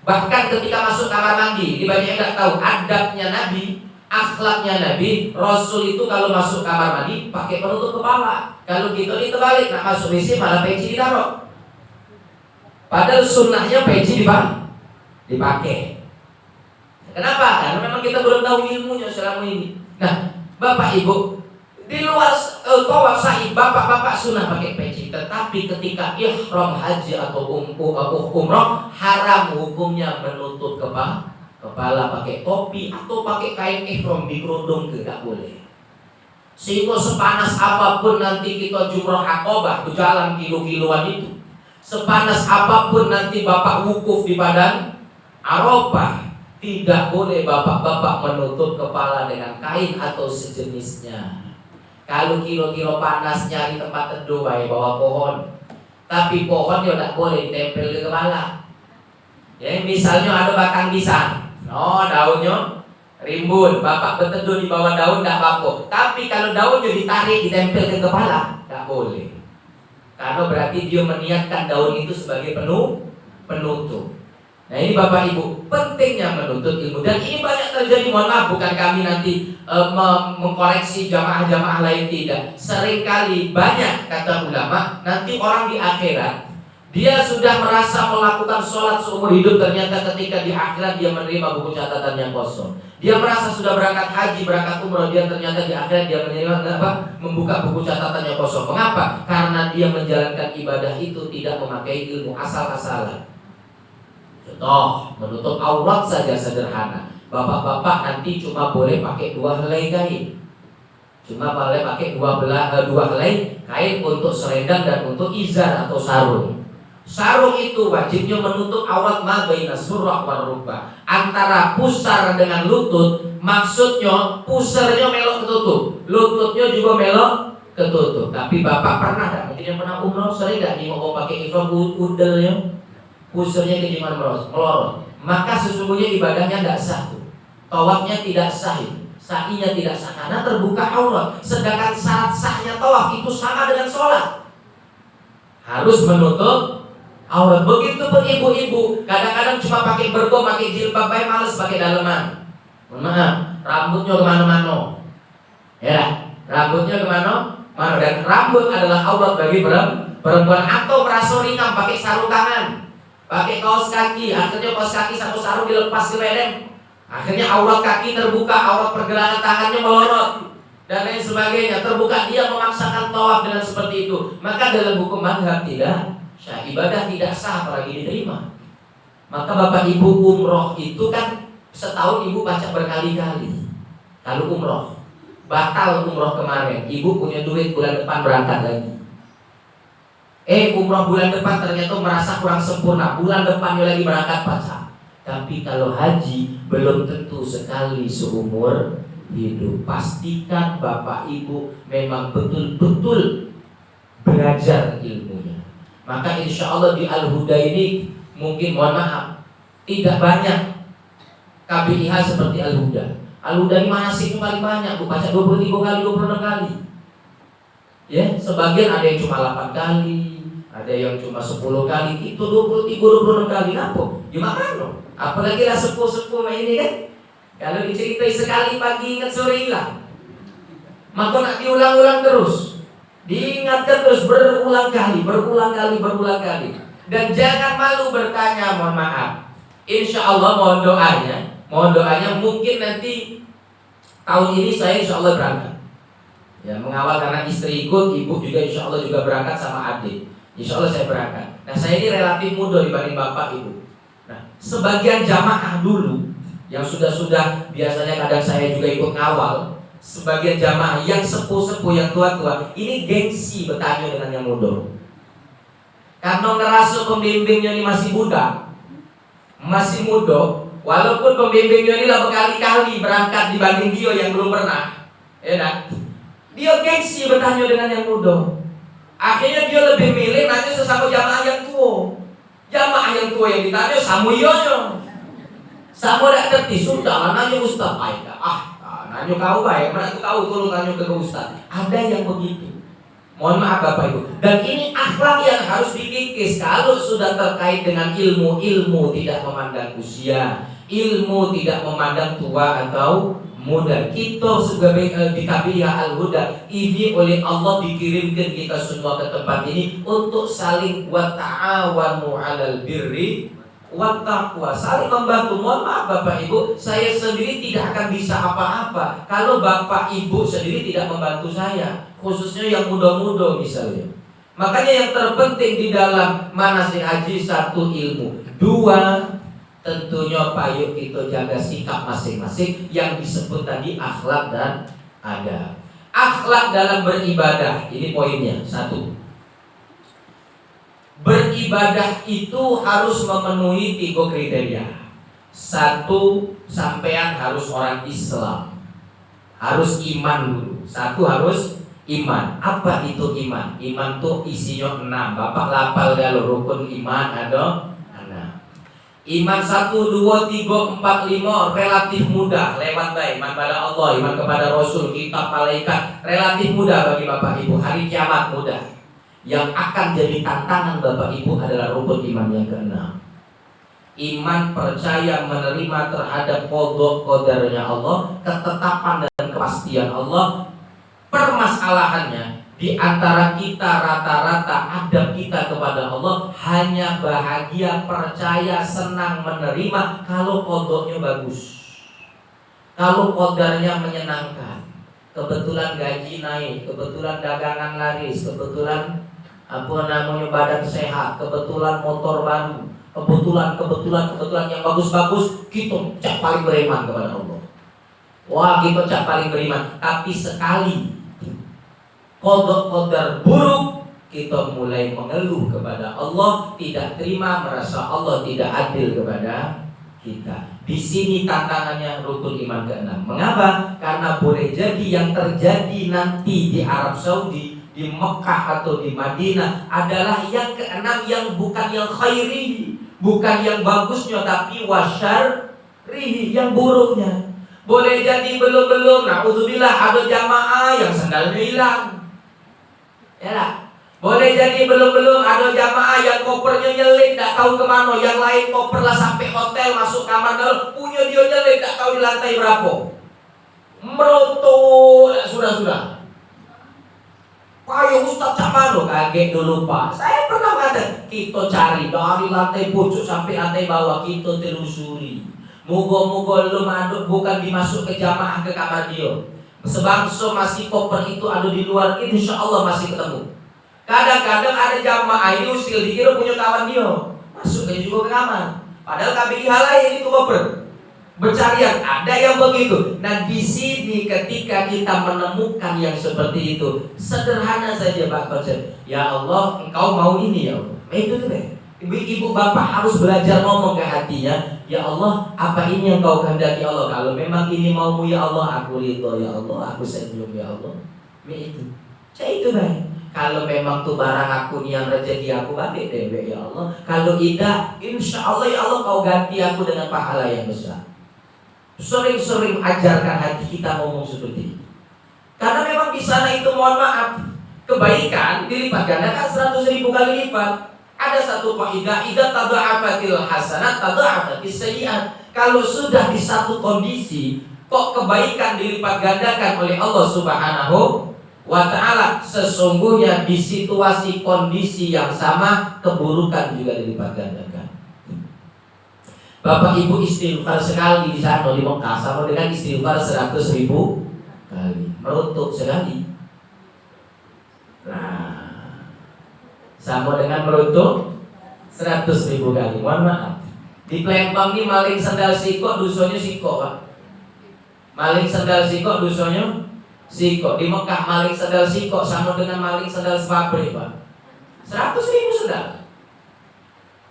Bahkan ketika masuk kamar mandi, ini banyak yang tidak tahu adabnya Nabi, akhlaknya Nabi. Rasul itu kalau masuk kamar mandi pakai penutup kepala. Kalau kita ini terbalik, nak masuk WC malah peci ditaruh. Padahal sunnahnya peci dipakai. Kenapa? Karena memang kita belum tahu ilmunya selama ini. Nah, Bapak Ibu, di luar tawaf sa'i, bapak-bapak sunnah pakai peci. Tetapi ketika ihram haji atau umroh, haram hukumnya menutup kepala pakai topi atau pakai kain ihram dikerudung, tidak boleh. Sehingga sepanas apapun nanti kita jumroh Aqabah, berjalan kilo-kiloan itu, sepanas apapun nanti bapak wukuf di padang Arafah, tidak boleh bapak-bapak menutup kepala dengan kain atau sejenisnya. Kalau kilo-kilo panas nyari tempat teduh baik bawah pohon, tapi pohon ya tidak boleh ditempel di kepala. Ya misalnya ada batang pisang, Oh, daunnya rimbun, bapak berteduh di bawah daun tidak apa-apa. Tapi kalau daunnya ditarik, ditempel ke kepala, tidak boleh. Karena berarti dia meniatkan daun itu sebagai penutup. Nah ini Bapak Ibu, pentingnya menuntut ilmu. Dan ini banyak terjadi, mohon maaf, bukan kami nanti mengkoreksi jamaah-jamaah lain, tidak. Seringkali banyak, kata ulama, nanti orang di akhirat dia sudah merasa melakukan sholat seumur hidup, ternyata ketika di akhirat dia menerima buku catatan yang kosong. Dia merasa sudah berangkat haji, berangkat umroh, dia ternyata di akhirat dia menerima membuka buku catatan yang kosong. Mengapa? Karena dia menjalankan ibadah itu tidak memakai ilmu, asal-asalan. Contoh, menutup aurat saja sederhana. Bapak-bapak nanti cuma boleh pakai 2 helai kain. Cuma boleh pakai 2 helai kain untuk selendang dan untuk izar atau sarung. Sarung itu wajibnya menutup aurat ma baina surrah war rukbah. Antara pusar dengan lutut, maksudnya pusarnya melok ketutup, lututnya juga melok ketutup. Tapi Bapak pernah enggak? Mungkin yang pernah umroh sering enggak nih mau pakai ihram udelnya? Pusarnya kejiman melorot, maka sesungguhnya ibadahnya tidak sah. Tawafnya tidak sah, sa'inya tidak sah karena terbuka aurat. Sedangkan syarat sahnya tawaf itu sama dengan sholat, harus menutup aurat. Begitu pun ibu-ibu, kadang-kadang cuma pakai bergo, pakai jilbab, males pakai daleman. Mohon maaf, rambutnya kemana-mana, ya, rambutnya kemana-mana. Dan rambut adalah aurat bagi perempuan. Atau merasa ringan pakai sarung tangan, pakai kaos kaki, akhirnya kaos kaki satu sarung dilepas ke badan, akhirnya aurat kaki terbuka, aurat pergelangan tangannya melorot dan lain sebagainya. Terbuka, dia memaksakan tawaf dengan seperti itu. Maka dalam hukum mazhab tidak sah, ibadah tidak sah apalagi diterima. Maka Bapak Ibu umroh itu kan setahun ibu baca berkali-kali. Kalau umroh batal umroh kemarin, ibu punya duit bulan depan berangkat lagi. Umroh bulan depan ternyata merasa kurang sempurna, bulan depannya lagi berangkat pacar. Tapi kalau haji belum tentu sekali seumur hidup. Pastikan Bapak Ibu memang betul-betul belajar ilmunya. Maka insya Allah di Al-Huda ini mungkin, mohon maaf, tidak banyak KBIH seperti Al-Huda. Al-Huda ini manasiknya paling banyak, baca 23 kali, 26 kali. Ya, sebagian ada yang cuma 8 kali, ada yang cuma 10 kali, itu 23, 26 kali. Apa? Gimana? Apalagi lah sepuh-sepuh ini kan. Kalau diceritai sekali pagi ingat sore hilang. Maka nak diulang-ulang terus, diingatkan terus berulang kali. Dan jangan malu bertanya, mohon maaf. Insya Allah mohon doanya mungkin nanti tahun ini saya insya Allah berangkat. Ya, mengawal karena istri ikut, ibu juga insya Allah juga berangkat sama adik. Insya Allah saya berangkat. Nah, saya ini relatif muda dibanding bapak ibu. Nah, sebagian jamaah dulu yang sudah biasanya kadang saya juga ikut ngawal. Sebagian jamaah yang sepuh-sepuh, yang tua-tua, ini gengsi bertanya dengan yang muda. Karena ngerasa pembimbingnya ini masih muda, walaupun pembimbingnya ini lah berkali-kali berangkat dibanding dia yang belum pernah, ya nak? Dia gengsi bertanya dengan yang muda. Akhirnya dia lebih milih nanya sesama jamaah yang tua. Jamaah yang tua yang ditanya sama ionya. Sama dak kerti sudah nanya ustaz aida. Nanya kau baik, mana aku tahu tolong nanya ke ustaz. Ada yang begitu. Mohon maaf Bapak Ibu. Dan ini akhlak yang harus dikikis. Kalau sudah terkait dengan ilmu tidak memandang usia, ilmu tidak memandang tua atau muda. Kita sebagai di KBIH Al-Huda ini oleh Allah dikirimkan kita semua ke tempat ini untuk saling wa ta'awanu 'alal birri wa taqwa, saling membantu. Mohon maaf Bapak Ibu, saya sendiri tidak akan bisa apa-apa kalau Bapak Ibu sendiri tidak membantu saya, khususnya yang muda-muda misalnya. Makanya yang terpenting di dalam manasik haji, 1 ilmu, 2 tentunya payu kita jaga sikap masing-masing yang disebut tadi akhlak dan adab. Akhlak dalam beribadah, ini poinnya. 1, beribadah itu harus memenuhi 3 kriteria. 1, sampean harus orang Islam, harus iman dulu. 1 harus iman. Apa itu iman? Iman tuh isinya 6. Bapak lapal kalau rukun iman ada 6. Iman 1, 2, 3, 4, 5 relatif mudah, lewat baik. Iman pada Allah, iman kepada Rasul, kitab, malaikat, relatif mudah bagi Bapak Ibu. Hari kiamat mudah. Yang akan jadi tantangan Bapak Ibu adalah rukun iman yang keenam. Iman percaya menerima terhadap qada qadarnya Allah, ketetapan dan kepastian Allah. Permasalahannya di antara kita rata-rata adab kita kepada Allah hanya bahagia, percaya, senang menerima kalau qadanya bagus, kalau qadarnya menyenangkan. Kebetulan gaji naik, kebetulan dagangan laris, kebetulan badan sehat, kebetulan motor baru, kebetulan yang bagus-bagus, kita cak paling beriman kepada Allah. Wah, kita cak paling beriman. Tapi sekali qada buruk, kita mulai mengeluh kepada Allah, tidak terima, merasa Allah tidak adil kepada kita. Di sini tantangannya rukun iman ke-6. Mengapa? Karena boleh jadi yang terjadi nanti di Arab Saudi, di Mekah atau di Madinah adalah yang ke-6, yang bukan yang khairi, bukan yang bagusnya, tapi wasyarrihi, yang buruknya. Boleh jadi belum, na'udzubillah, ada jamaah yang sandalnya hilang. Ya lah. Boleh jadi belum ada jamaah yang kopernya nyelip, tak tahu kemana. Yang lain koper lah sampai hotel, masuk kamar dalam, punya dia nyelip, tak tahu di lantai berapa. Merotot, sudah. Ayo Ustaz cak mana? Kaget dulu Pak. Saya pernah kata, kita cari dari lantai pucuk sampai lantai bawah, kita telusuri. Moga-moga lu maduk bukan dimasuk ke jamaah ke kamar dia. Sebangsa masih koper itu ada di luar, insya Allah masih ketemu. Kadang-kadang ada jamaah ini usil dikira punya kawan dia, masuk juga ke kamar. Padahal KBI halai itu koper. Bercarian, ada yang begitu. Nah di sini ketika kita menemukan yang seperti itu, sederhana saja Pak konsep. Ya Allah, engkau mau ini ya Allah. Itu tuh deh. Ibu bapak harus belajar ngomong ke hatinya. Ya Allah, apa ini yang kau kehendaki Allah? Kalau memang ini maumu ya Allah, aku ridho ya Allah, aku senyum ya Allah. Itu. Saya itu baik. Kalau memang tuh barang aku nih yang rezeki aku, balik deh ya Allah. Kalau tidak, insya Allah ya Allah kau ganti aku dengan pahala yang besar. Sering-sering ajarkan hati kita ngomong seperti itu. Karena memang di sana itu mohon maaf, kebaikan dilipat gandakan 100.000 kali lipat. Ada satu kaidah, idza tada'afatil hasanat tada'afatis sayyi'at. Kalau sudah di satu kondisi, kok kebaikan dilipat gandakan oleh Allah Subhanahu wa ta'ala, sesungguhnya di situasi kondisi yang sama keburukan juga dilipat gandakan. Bapak Ibu istighfar sekali di sana di Mekah sama dengan istighfar 100.000 kali, meruntuk sekali. Nah, sama dengan meruntuk 100.000 kali. Mohon maaf, di Palembang ini maling sandal sikok dosanya sikok Pak. Maling sandal sikok dosanya sikok. Di Mekah maling sandal sikok sama dengan maling sandal sepabrik Pak. 100.000 sudah.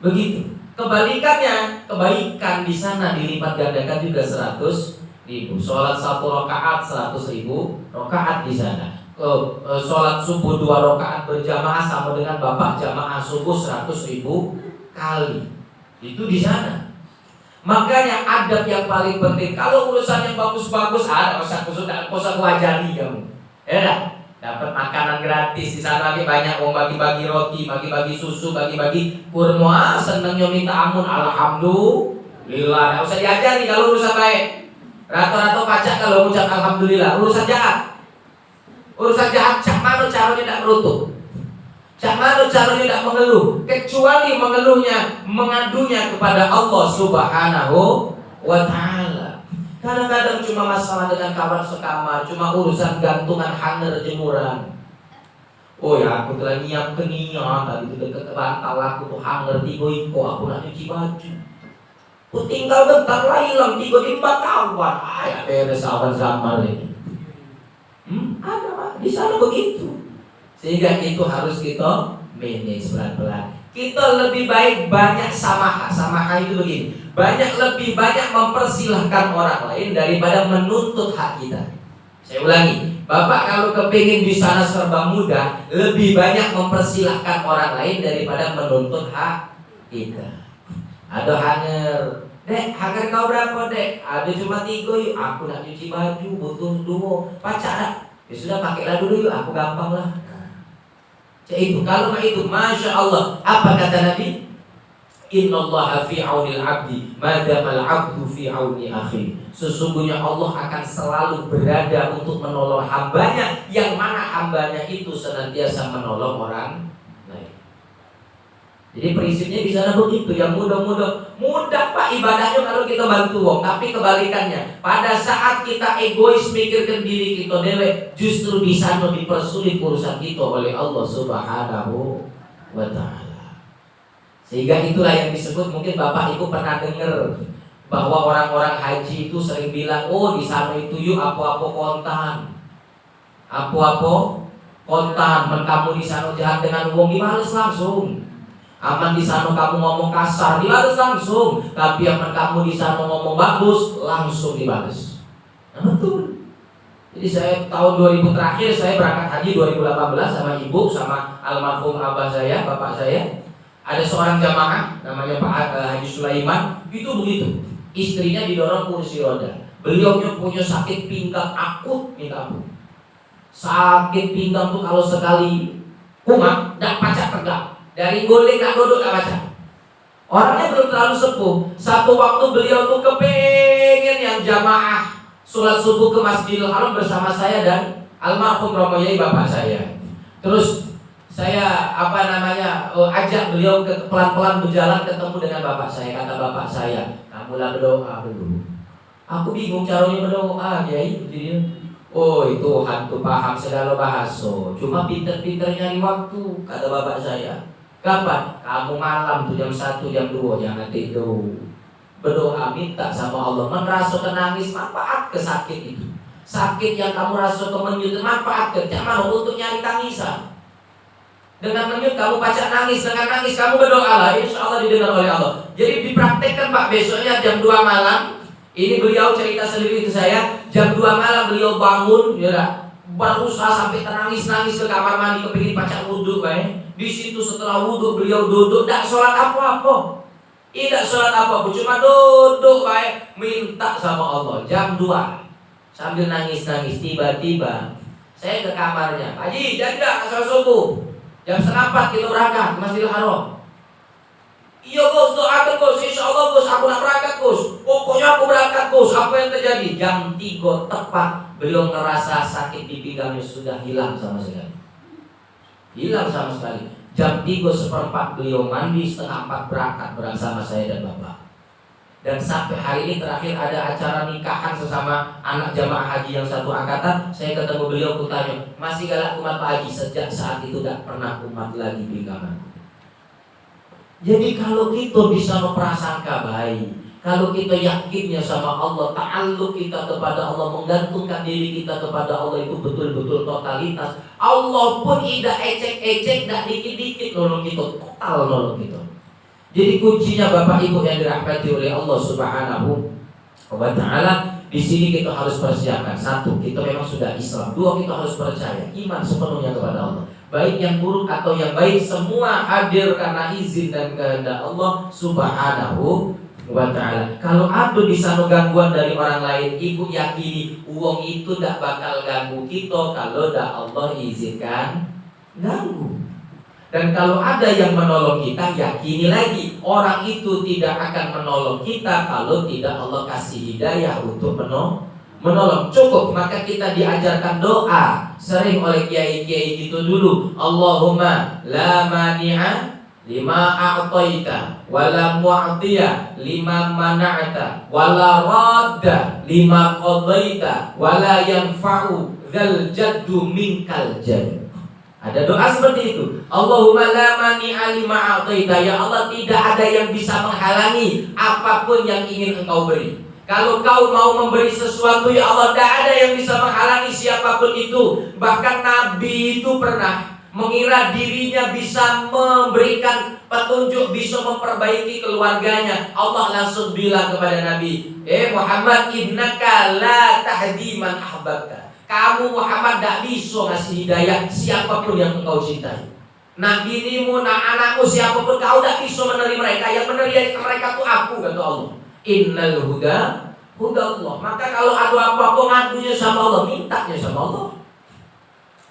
Begitu. Kebalikannya, kebaikan di sana dilipat gandakan juga 100.000. Sholat 1 rakaat 100.000 rakaat di sana. Sholat subuh 2 rakaat berjamaah sama dengan bapak jamaah subuh 100.000 kali. Itu di sana. Makanya adab yang paling penting. Kalau urusan yang bagus-bagus ada, usah ku ajari kamu. Ya dah. Dapat makanan gratis di sana lagi banyak, mau bagi-bagi roti, bagi-bagi susu, bagi-bagi kurma, senengnya minta ampun, alhamdulillah. Nggak usah diajari kalau urusan baik. Rata-rata pacak kalau ucap alhamdulillah. Urusan jahat, cak mana caranya tidak merutuk, cak mana caranya tidak mengeluh, kecuali mengeluhnya, mengadunya kepada Allah Subhanahu wa ta'ala. Kadang-kadang cuma masalah dengan kawan sekamar, cuma urusan gantungan hanger jemuran. Oh ya, aku telah nyiap kenian tadi itu dekat bantal aku tuh hanger 3 iko, aku nak cuci baju. Aku tinggal bentar lah hilang 3 kawan. Ya beres awan zaman ini. Ada Pak, di sana begitu. Sehingga itu harus kita manage pelan-pelan. Kita lebih baik banyak samaha itu begini. Lebih banyak mempersilahkan orang lain daripada menuntut hak kita. Saya ulangi, Bapak kalau kepingin di sana serba mudah, lebih banyak mempersilahkan orang lain daripada menuntut hak kita. Ada hanger. Dek, hanger kau berapa dek? Ada cuma 3 yuk. Aku nak cuci baju, butuh 2. Pacar. Ya sudah pakailah dulu yuk. Aku gampang lah. Itu kalau itu, masya Allah. Apa kata Nabi? Innallaha fi aunil abdi madamal abdu fi auni akhi. Sesungguhnya Allah akan selalu berada untuk menolong hambanya, yang mana hambanya itu senantiasa menolong orang lain. Jadi prinsipnya di sana begitu, yang mudah Pak ibadahnya kalau kita bantu wong, tapi kebalikannya. Pada saat kita egois mikirkan diri kita dewe, justru di sana dipersulit urusan kita oleh Allah Subhanahu wa taala. Sehingga itulah yang disebut, mungkin Bapak Ibu pernah dengar bahwa orang-orang haji itu sering bilang, oh di sana itu yuk apa-apa kontan. Apa-apa kontan, kamu di sana jahat dengan wong dibales langsung. Aman di sana kamu ngomong kasar, dibales langsung. Tapi aman kamu di sana ngomong bagus, langsung dibales. Nah, betul. Jadi saya tahun 2000 terakhir saya berangkat haji 2018 sama ibu, sama almarhum abah saya, bapak saya. Ada seorang jamaah namanya Pak Haji Sulaiman, itu begitu. Istrinya didorong kursi roda. Beliaunya punya sakit pinggang akut, minta ampun. Sakit pinggang tuh kalau sekali kumat, tidak pacak tegak. Dari guling tak duduk tak baca. Orangnya belum terlalu sepuh. Satu waktu beliau tuh kepengen yang jamaah sholat subuh ke Masjidil Haram bersama saya dan almarhum Romo Yai bapak saya. Terus saya ajak beliau ke pelan-pelan berjalan ketemu dengan bapak saya. Kata bapak saya, kamulah berdoa dulu. Aku bingung caranya berdoa, Kiai. Oh itu hantu paham segala bahasa. Cuma pinter-pinter nyari waktu, kata bapak saya. Kapan? Kamu malam tuh jam 1, jam 2 jangan tidur. Berdoa minta sama Allah. Merasa nangis manfaat ke sakit itu. Sakit yang kamu rasa menyut manfaat ke jangan untuk nyari tangisan. Dengan menyut kamu baca nangis, dengan nangis kamu berdoa lah, insya Allah didengar oleh Allah. Jadi dipraktekkan Pak, besoknya jam 2 malam. Ini beliau cerita sendiri ke saya. Jam 2 malam beliau bangun, ya, berusaha sampai nangis ke kamar mandi, kepingin baca wudhu, di situ setelah wudhu beliau duduk, tidak sholat apa-apa. Tidak sholat apa-apa, cuma duduk, minta sama Allah. Jam 2 sambil nangis-nangis, tiba-tiba saya ke kamarnya, Haji, jadi tidak sholat subuh? Jam 3:30 kita berangkat ke Masjidil Haram. Iya bos, doakan bos, insya Allah bos, aku nak berangkat bos. Pokoknya aku berangkat bos, apa yang terjadi? Jam 3 tepat, beliau ngerasa sakit di pinggangnya sudah hilang sama sekali. Hilang sama sekali. Jam 3:15 beliau mandi, 3:30 berangkat bersama saya dan bapak. Dan sampai hari ini terakhir ada acara nikahan sesama anak jamaah haji yang satu angkatan. Saya ketemu beliau, kutanya, masih galak umat Pak Haji? Sejak saat itu tidak pernah umat lagi di kamar. Jadi kalau kita bisa memprasangka baik, kalau kita yakinnya sama Allah, ta'alluq kita kepada Allah, menggantungkan diri kita kepada Allah itu betul-betul totalitas, Allah pun tidak ecek-ecek, tidak dikit-dikit nolong kita, total nolong kita. Jadi kuncinya Bapak Ibu yang dirahmati oleh Allah Subhanahu wa taala, di sini kita harus persiapkan. 1, kita memang sudah Islam. 2, kita harus percaya, iman sepenuhnya kepada Allah. Baik yang buruk atau yang baik, semua hadir karena izin dan kehendak Allah Subhanahu wa taala. Kalau ada di sana gangguan dari orang lain, ibu yakini uang itu tidak bakal ganggu kita kalau tidak Allah izinkan ganggu. Dan kalau ada yang menolong kita, yakini lagi orang itu tidak akan menolong kita kalau tidak Allah kasih hidayah untuk menolong. Cukup, maka kita diajarkan doa sering oleh kiai-kiai itu dulu. Allahumma la mani'a lima a'taita wa la mu'tiya lima mana'ta wa la radda lima qadaita wa la yanfa'u dzal jaddu minkal jadd. Ada doa seperti itu. Allahumma la mani'a lima a'taita, ya Allah tidak ada yang bisa menghalangi apapun yang ingin Engkau beri. Kalau Kau mau memberi sesuatu, ya Allah, tidak ada yang bisa menghalangi siapapun itu. Bahkan Nabi itu pernah mengira dirinya bisa memberikan petunjuk, bisa memperbaiki keluarganya. Allah langsung bilang kepada Nabi, Muhammad, innaka la tahdi man ahbabta. Kamu Muhammad tidak bisa ngasih hidayah siapapun yang engkau cintai. Nak binimu, nak anakmu, siapapun kau tidak bisa menerima mereka. Yang menerima mereka itu aku, kata Allah. Innal huda Allah. Maka kalau ada apa-apa ngadunya sama Allah, mintanya sama Allah.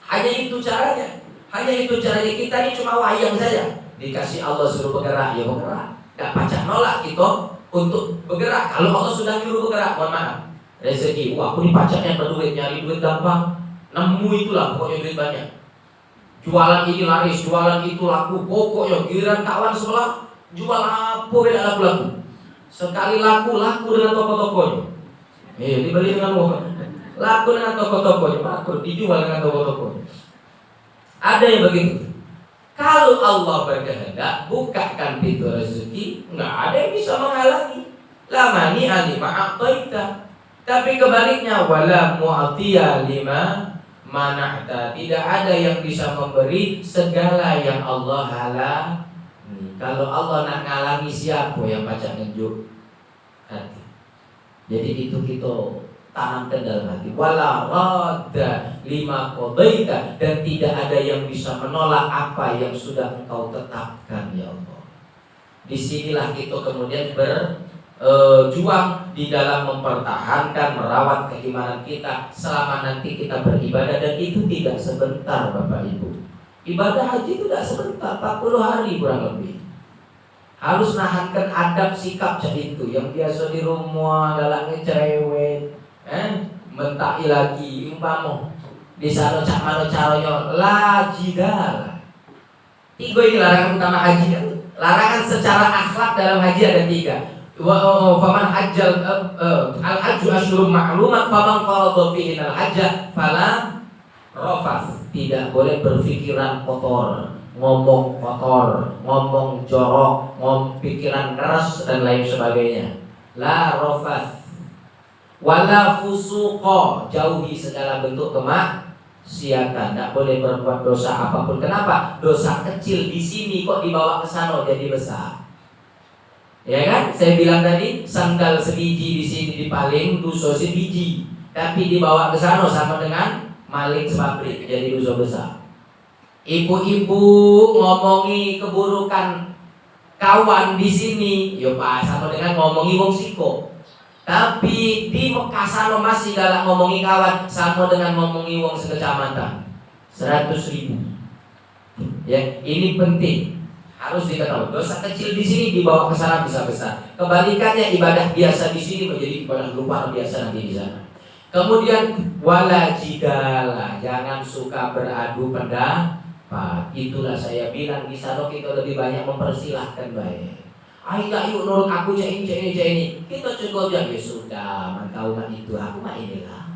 Hanya itu caranya. Hanya itu caranya. Kita ini cuma wayang saja. Dikasih Allah suruh bergerak, ya bergerak. Gak pacak nolak kita untuk bergerak. Kalau Allah sudah nyuruh bergerak, mohon maaf. Rezeki, wah aku ini pacaknya berduit, nyari duit gampang. Nemu itulah pokoknya duit banyak. Jualan ini laris, jualan itu laku. Pokoknya giliran kawan sebelah jual apa beda laku-laku. Sekali laku dengan toko-tokonya. Dibeli dengan uang. Laku dengan toko-tokonya, laku dijual dengan toko-tokonya. Ada yang begitu. Kalau Allah berkehendak bukakan pintu rezeki, nggak ada yang bisa menghalangi. La mani alima aqtaita. Tapi kebaliknya, wala mu'atiya lima mana'ta. Tidak ada yang bisa memberi segala yang Allah halangi. Kalau Allah nak ngalangi, siapa yang baca ngejuk hati? Jadi itu kita tanamkan dalam hati. Wala radda lima qadaita. Dan tidak ada yang bisa menolak apa yang sudah engkau tetapkan, ya Allah. Disinilah kita kemudian berjuang di dalam mempertahankan, merawat keimanan kita selama nanti kita beribadah. Dan itu tidak sebentar, Bapak Ibu. Ibadah haji itu tidak sebentar, 40 hari kurang lebih. Harus nahankan adab sikap itu. Yang biasa di rumah galaknya cerewet, mentai lagi umpama di sana cak mano caranya lajidal. Tiga ini larangan utama haji kan? Larangan secara akhlak dalam haji ada 3. Faman hajjal al-hajju asyurun ma'lumat faman faradha fihi al-hajja fala rafas. Tidak boleh berpikiran kotor, ngomong kotor, ngomong jorok, ngomong pikiran keras dan lain sebagainya. La rafas wala fusuqa, jauhi segala bentuk kemaksiatan. Tidak boleh berbuat dosa apapun. Kenapa? Dosa kecil di sini kok dibawa ke sana jadi besar. Ya kan? Saya bilang tadi sandal sebiji di sini dipaling dosa sebiji, tapi dibawa ke sana sama dengan maling sepabrik jadi dosa besar. Ibu-ibu ngomongi keburukan kawan di sini, yo Pak, sama dengan ngomongi wong siko. Tapi di Mekah sana masih galak ngomongi kawan, sama dengan ngomongi wong sekecamatan. 100.000. Ya, ini penting. Harus diketahui. Dosa kecil di sini dibawa ke sana bisa besar. Kebalikannya, ibadah biasa di sini menjadi ibadah luar biasa nanti di sana. Kemudian wala jidala, jangan suka beradu pendapat. Itulah saya bilang di sana kita lebih banyak mempersilahkan baik. Ayo yuk nurut aku cek ini. Kita cukup aja, ya sudah, kau mah itu, aku mah inilah.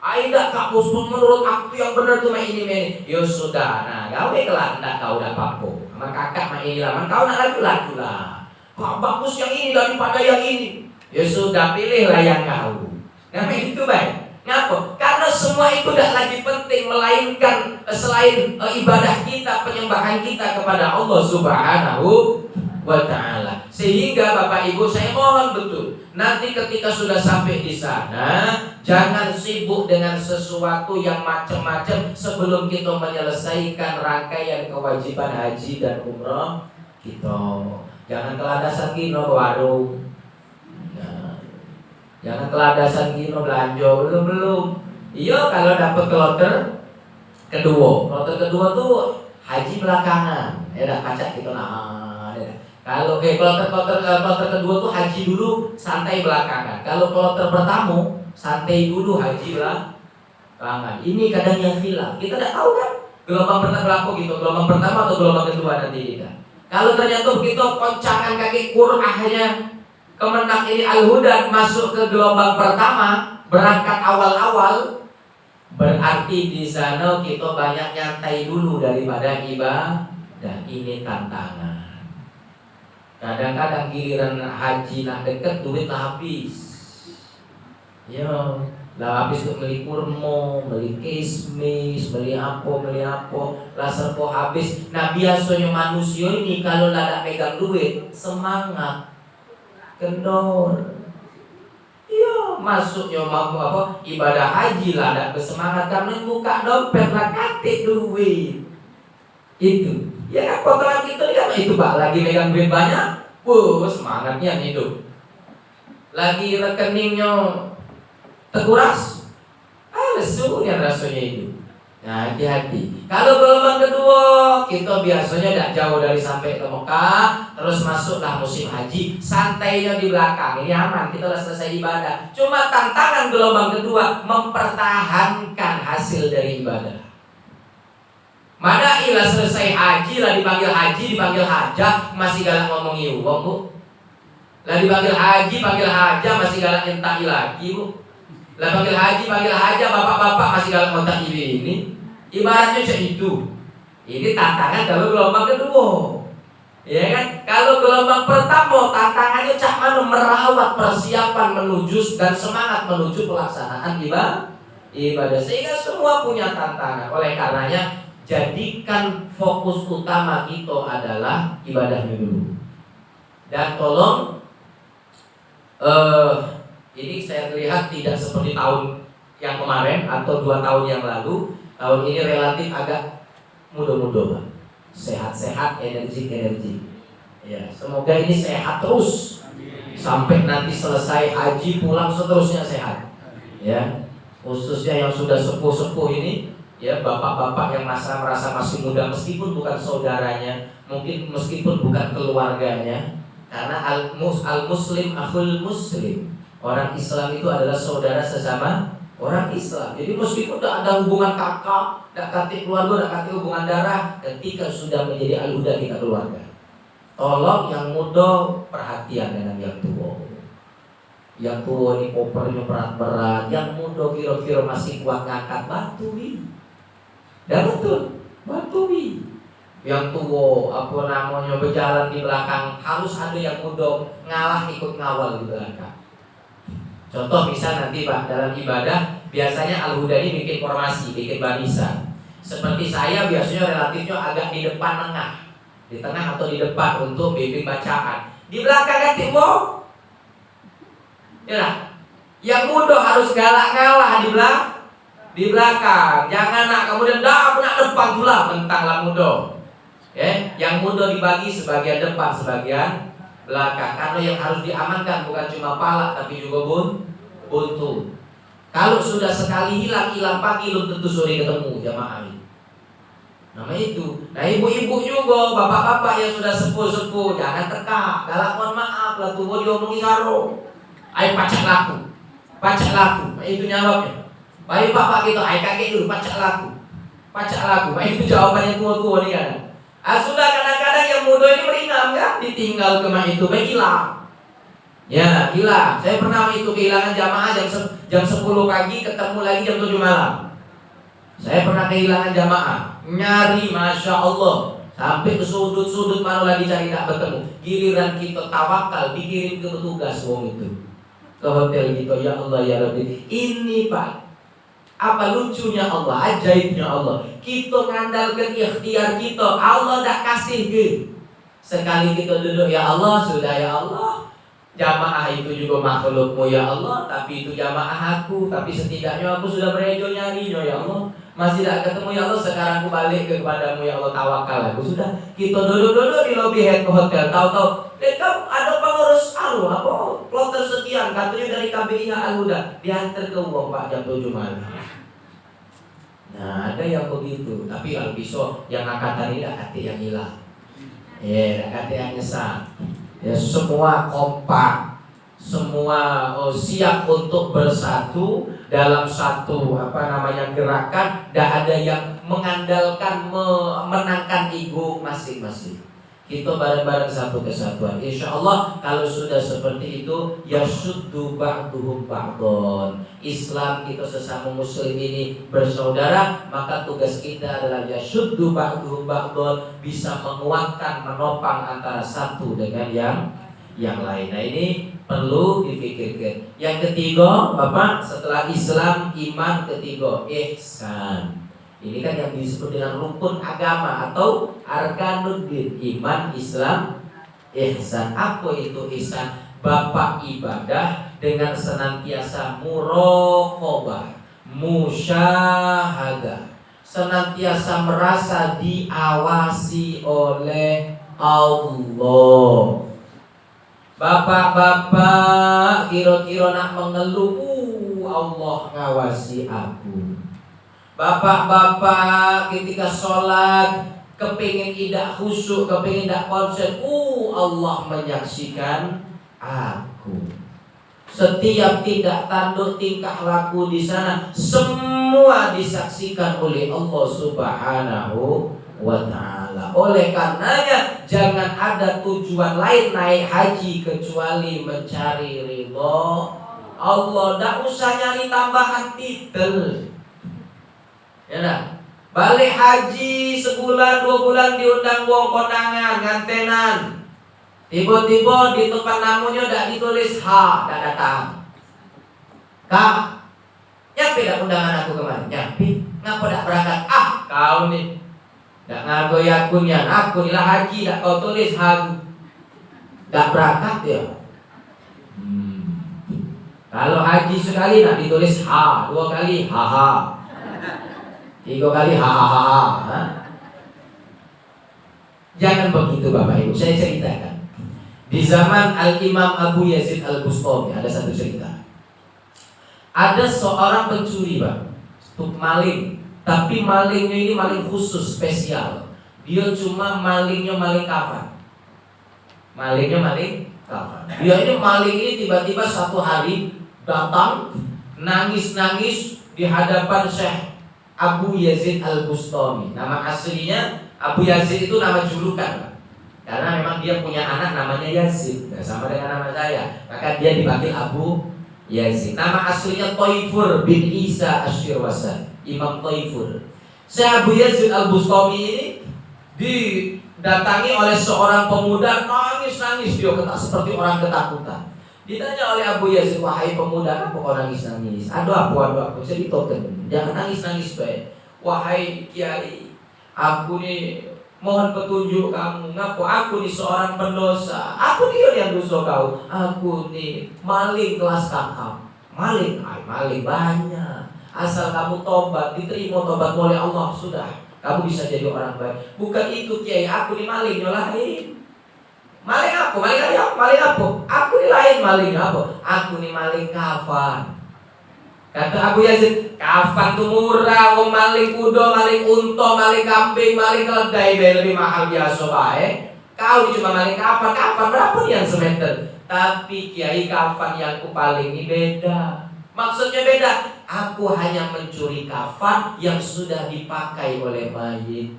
Ayo tak kamu menurut aku yang benar tuh mah ini. Ya sudah, nah gawe kelar ndak kau dak papo. Sama kakak mah inilah, kau nak lagu lah. Kok bagus yang ini daripada yang ini. Ya sudah, pilihlah yang kau. Nah itu baik. Ngapa? Karena semua itu tidak lagi penting, melainkan selain ibadah kita, penyembahan kita kepada Allah Subhanahu wa ta'ala. Sehingga Bapak Ibu saya mohon betul, nanti ketika sudah sampai di sana, jangan sibuk dengan sesuatu yang macam-macam sebelum kita menyelesaikan rangkaian kewajiban haji dan umrah kita. Jangan keladasan kita ke warung. Jangan keladasan gino belanja belum. Iya kalau dapat kloter kedua tuh haji belakangan. Ya dah kacak gitu nah. Kalau kloter kedua tuh haji dulu, santai belakangan. Kalau kloter pertama santai dulu, haji belakangan. Ini kadang yang khilaf. Kita tidak tahu kan gelombang pertama berapa gitu, gelombang pertama atau gelombang kedua nanti kita. Kalau ternyata kita koncangan kaki kurahnya Kemenak ini Al-Huda masuk ke gelombang pertama, berangkat awal-awal, berarti di sana kita banyak nyantai dulu daripada ibadah. Ini tantangan. Kadang-kadang giliran haji nak deket duit lah habis. Ya, lah habis untuk beli kurma, beli kismis, beli apa, lah serpo habis. Nah biasanya manusia ini kalau lah pegang duit semangat. Kendor, iya masuknya mampu apa ibadah haji lah ada bersemangat karena buka dompet lah katik duit. Itu. Ya kan potongan kita kan itu Pak, lagi megang duit banyak, semangatnya hidup. Lagi rekeningnya terkuras, lesunya rasanya itu. Nah, hati-hati. Kalau gelombang kedua, kita biasanya tidak jauh dari sampai ke Mekah, terus masuklah musim haji, santainya di belakang. Ini aman, kita sudah selesai ibadah. Cuma tantangan gelombang kedua mempertahankan hasil dari ibadah. Mana ilah selesai haji, lah dipanggil haji, dipanggil hajah, masih galak ngomongi uang Bu. Lah dipanggil haji, panggil hajah, masih galak nyentai lagi Bu. Lah panggil haji, panggil hajah, bapak-bapak masih galak ngontak ini. Ibaratnya itu. Ini tantangan kalau gelombang kedua. Ya kan? Kalau gelombang pertama tantangannya cak mana merawat persiapan menuju dan semangat menuju pelaksanaan ibadah. Sehingga semua punya tantangan. Oleh karenanya jadikan fokus utama kita adalah ibadahnya dulu. Dan tolong ini saya lihat tidak seperti tahun yang kemarin atau 2 tahun yang lalu. Tahun ini relatif agak muda-muda, sehat-sehat, energi. Ya, semoga ini sehat terus sampai nanti selesai haji pulang seterusnya sehat. Ya, khususnya yang sudah sepuh-sepuh ini, ya bapak-bapak yang merasa masih muda meskipun bukan saudaranya, mungkin meskipun bukan keluarganya, karena al-muslim akhul muslim. Orang Islam itu adalah saudara sesama orang Islam. Jadi meskipun tidak ada hubungan kakak, tidak kati keluarga, tidak kati hubungan darah, ketika sudah menjadi al-huda kita keluarga. Tolong yang muda perhatian dengan yang tua. Yang tua ini kopernya berat-berat, yang muda kira-kira masih kuat ngangkat, bantuin. Dan betul, bantuin. Yang tua berjalan di belakang, harus ada yang muda ngalah ikut ngawal di belakang. Contoh misal nanti Pak dalam ibadah biasanya al-huda ini bikin formasi, bikin barisan. Seperti saya biasanya relatifnya agak di depan tengah, di tengah atau di depan untuk bimbing bacaan. Di belakang kan timur, ya, yang muda harus galak ngalah di belakang. Jangan nak kemudian dah aku nak depan pula mentanglah muda. Ya, yang muda dibagi sebagian depan, sebagian belakang. Karena yang harus diamankan bukan cuma pala tapi juga buntu. Kalau sudah sekali hilang pagi belum tentu sore ketemu jamaah ini. Nama itu. Nah ibu-ibu juga, bapak-bapak yang sudah sepuh-sepuh jangan teka. Galak mohon maaf lah tuh diomongi saro. Ayo pacak laku. Nah, itu jawabnya. Baik bapak kita, ayo kakek dulu pacak laku. Nah, itu jawabannya tua-tua nih kan. Sudah kadang-kadang yang muda ini meringan kan, ditinggal kemana itu, hilang. Ya, hilang. Saya pernah itu kehilangan jamaah jam 10 pagi, ketemu lagi jam 7 malam. Saya pernah kehilangan jamaah, nyari Masya Allah sampai ke sudut-sudut mana lagi cari tak bertemu. Giliran kita tawakal, dikirim ke petugas wong itu ke hotel kita. Ya Allah ya Rabbi, ini Pak, apa lucunya Allah, ajaibnya Allah. Kita ngandalkan ikhtiar kita, Allah tak kasih ke. Sekali kita duduk ya Allah, sudah ya Allah. Jamaah itu juga makhlukmu ya Allah, tapi itu jamaah aku. Tapi setidaknya aku sudah berejo nyarinya ya Allah. Masih tak ketemu ya Allah, sekarang aku balik kepadamu ya Allah, tawakal aku. Sudah, kita duduk-duduk di lobi hotel. Tahu-tahu, ada pengurus plotter sekian, katanya dari KBI Al-Huda, diantar ke uang Pak jam 7 malam. Nah ada yang begitu, tapi kalau bisa yang angkatan ini hati yang hilang, hati yang nyesal. Ya semua kompak, semua siap untuk bersatu dalam satu gerakan. Tidak ada yang mengandalkan menangkan ego masing-masing. Kita bareng-bareng satu kesatuan. Insya Allah kalau sudah seperti itu, yasuddu ba'duhum ba'don. Islam kita sesama muslim ini bersaudara, maka tugas kita adalah yasuddu ba'duhum ba'don, bisa menguatkan, menopang antara satu dengan yang lain. Nah ini perlu dipikirkan. Yang ketiga, Bapak, setelah Islam, iman ketiga, ihsan. Ini kan yang disebut dengan rukun agama atau arkanuddin, iman, Islam, ihsan. Apa itu ihsan? Bapak ibadah dengan senantiasa muraqabah, musyahadah, senantiasa merasa diawasi oleh Allah. Bapak-bapak kira-kira nak mengeluh, Allah ngawasi aku. Bapak-bapak ketika sholat kepingin tidak khusyuk, kepingin tidak konsen, Allah menyaksikan aku. Setiap tindak tanduk tingkah laku di sana semua disaksikan oleh Allah Subhanahu wa ta'ala. Oleh karenanya jangan ada tujuan lain naik haji kecuali mencari ridho Allah. Tidak usah nyari tambahan titel. Ya nah? Balik haji sebulan 2 bulan diundang wong kondangan ngantenan. Tiba-tiba di tempat namunya tidak ditulis tidak datang. Kak, nyapi tidak undangan aku kemarin? Nyapi, ngapa tidak berangkat? Kau nih tidak ngagoi akunnya. Aku nilah haji, tidak kau tulis hagu, tidak berangkat ya. Kalau haji sekali tidak ditulis 2 kali 3 kali Jangan begitu Bapak Ibu. Saya ceritakan. Di zaman Al-Imam Abu Yazid Al-Bustami ada satu cerita. Ada seorang pencuri Pak, maling. Tapi malingnya ini maling khusus, spesial. Dia cuma malingnya maling kafan. Malingnya maling kafan. Dia ini maling ini tiba-tiba satu hari datang nangis-nangis di hadapan Syekh Abu Yazid Al-Bustami. Nama aslinya Abu Yazid itu nama julukan Pak. Karena memang dia punya anak namanya Yazid, sama dengan nama saya, maka dia dipanggil Abu Yazid. Nama aslinya Thaifur bin Isa Asy-Syirwasani, Imam Thaifur. Syekh Abu Yazid Al-Bustami ini didatangi oleh seorang pemuda, nangis-nangis, dia seperti orang ketakutan. Ditanya oleh Abu Yazid, wahai pemuda, apa kau nangis-nangis? Aduh aku ceritakan, jangan nangis-nangis baik. Wahai kiai, aku nih mohon petunjuk kamu. Ngaku aku ni seorang pendosa. Aku dia yang dosa kau. Aku ni maling kelas kakap. Maling banyak. Asal kamu tobat, diterima tobat oleh Allah, sudah kamu bisa jadi orang baik. Bukan itu kiai, aku ni maling lain. Maling apa? Maling apa? Aku ni lain maling apa? Aku ni maling kafan. Kata Abu Yazid, kafan tuh murah, wong maling kudo, maling unta, maling kambing, maling keledai lebih mahal biasa bae. Kau cuma maling kafan berapa nih yang semeter? Tapi kiai kafan yang ku paling ini beda. Maksudnya beda. Aku hanya mencuri kafan yang sudah dipakai oleh mayit.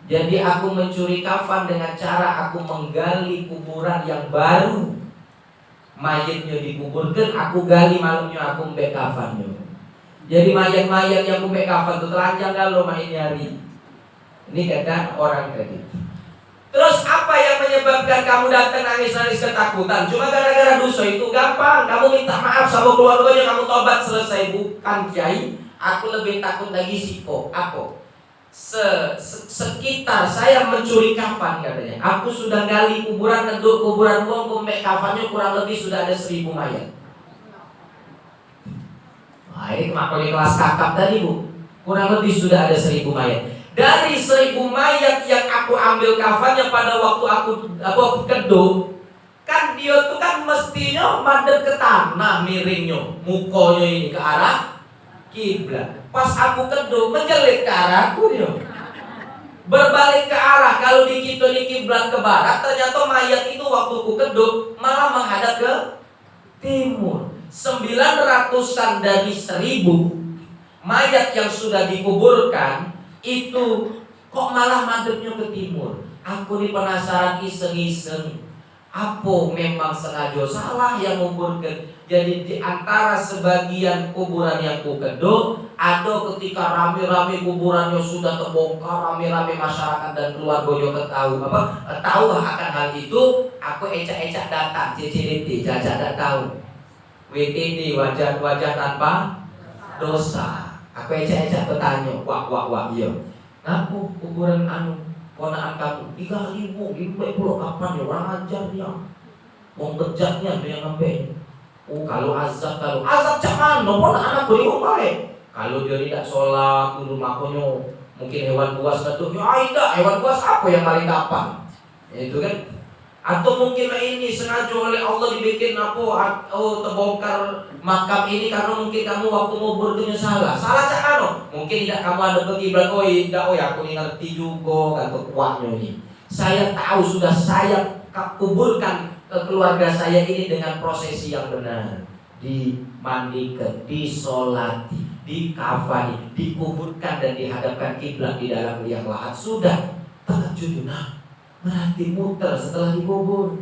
Jadi aku mencuri kafan dengan cara aku menggali kuburan yang baru. Mayatnya dikuburkan, aku gali malamnya, aku mbek kafannya. Jadi mayat-mayat yang aku mbek kafan itu telanjang kalau main nyari. Ini kata orang tadi. Terus apa yang menyebabkan kamu datang nangis-nangis ketakutan? Cuma gara-gara dosa itu gampang. Kamu minta maaf sama keluarganya, kamu tobat selesai. Bukan kiai, aku lebih takut lagi sipo. Apa? Sekitar saya mencuri kafan katanya. Aku sudah gali kuburan, ngeduk kuburan uang, kumbek kafannya kurang lebih sudah ada 1000 mayat. Nah ini kenapa di kelas kakap tadi Bu? Kurang lebih sudah ada 1000 mayat. Dari 1000 mayat yang aku ambil kafannya pada waktu aku keduk, kan dia tuh kan mestinya madep ke tanah miringnya, mukanya ini ke arah kiblat. Pas aku kedua menjelit ke arahku dia. Berbalik ke arah, kalau di kiblat ke barat, ternyata mayat itu waktu ku kedua malah menghadap ke timur. 900-an dari 1000 mayat yang sudah dikuburkan itu kok malah madepnya ke timur. Aku ini penasaran iseng-iseng. Apa memang sengaja salah yang menguburkan? Jadi di antara sebagian kuburan yang ku keduk, ada ketika rame-rame kuburannya sudah terbongkar, rame-rame masyarakat dan keluarga tahu akan hal itu. Aku ecak-ecak datang, CCDT, jajak dan tahu, WTD, wajah tanpa dosa. Aku ecak-ecak bertanya, wah, iya. Ngapu kuburan ponaan kamu 3.000, pulau kapan ya orang ajar dia, mau bejatnya dia yang ngambil. Kalau azab cak mana, ponaan aku di rumah Kalau dia tidak sholat dulu makanya mungkin hewan buas itu, ya tidak, hewan buas apa yang paling kapan? Itu kan. Atau mungkin ini sengaja oleh Allah dibikin apa? Oh, terbongkar makam ini karena mungkin kamu waktu ngubur itu salah. Salah cak ano? Mungkin tidak kamu ada pergi bilang, oh tidak, oh ya aku ini ngerti juga kata kuatnya ini. Saya tahu sudah saya kuburkan keluarga saya ini dengan prosesi yang benar. Dimandikan, disolati, dikafani, dikuburkan dan dihadapkan kiblat di dalam liang lahat. Sudah terkejut. Berarti muter setelah dikubur.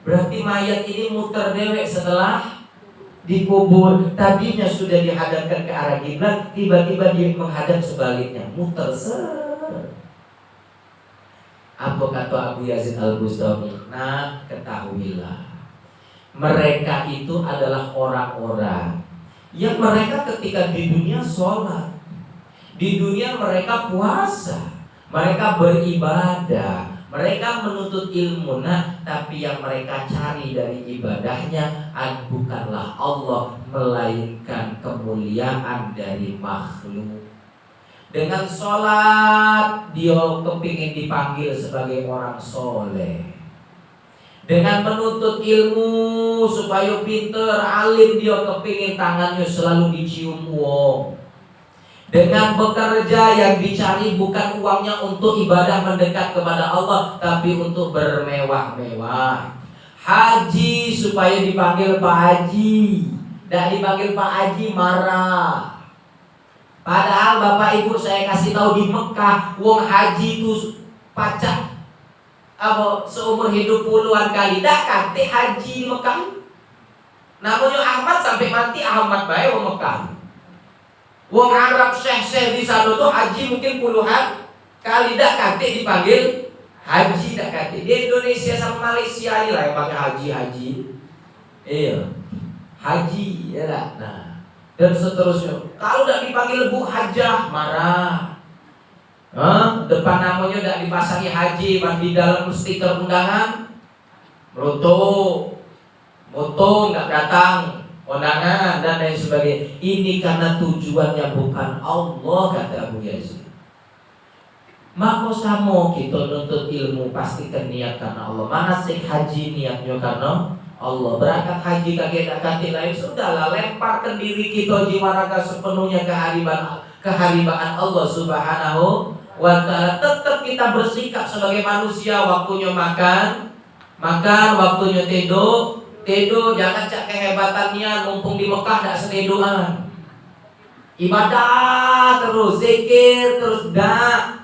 Berarti mayat ini muter dewek setelah dikubur. Tadinya sudah dihadapkan ke arah kiblat, tiba-tiba dia menghadap sebaliknya, muter ser. Apa kata Abu Yazid Al-Bustami? Nah, ketahuilah, mereka itu adalah orang-orang yang mereka ketika di dunia sholat, di dunia mereka puasa, mereka beribadah, mereka menuntut ilmu. Nah, tapi yang mereka cari dari ibadahnya bukanlah Allah, melainkan kemuliaan dari makhluk. Dengan sholat dia kepingin dipanggil sebagai orang soleh. Dengan menuntut ilmu supaya pinter, alim, dia kepingin tangannya selalu dicium wong. Dengan bekerja yang dicari bukan uangnya untuk ibadah mendekat kepada Allah, tapi untuk bermewah-mewah. Haji supaya dipanggil Pak Haji, tidak dipanggil Pak Haji marah. Padahal Bapak Ibu saya kasih tahu di Mekah, wong haji itu pacak apa seumur hidup puluhan kali. Dah kate haji di Mekah. Namanya Ahmad sampai mati Ahmad bae wong Mekah. Wong Arab syekh-syekh di sana tuh haji mungkin puluhan kali, dak kate dipanggil haji, dak kate. Di Indonesia sama Malaysia ini lah yang pakai haji. Iya. Haji ya lah. Nah, dan seterusnya. Kalau dak dipanggil Bu Hajah marah. Depan namanya dak dipasangi haji, di dalam stiker undangan moto nggak datang undangan dan lain sebagainya. Ini karena tujuannya bukan Allah, kata Abu Yazid. Maka sama kita nuntut ilmu pastikan niat karena Allah. Manasik haji niatnya karena Allah. Berangkat haji kaki lain, sudahlah lemparkan diri kita jiwa raga sepenuhnya keharibaan Allah Subhanahu wa ta'ala. Tetap kita bersikap sebagai manusia, waktunya makan, waktunya tidur, jangan cak kehebatannya mumpung di Mekah dak setedoan. Ibadah terus, zikir terus, dak.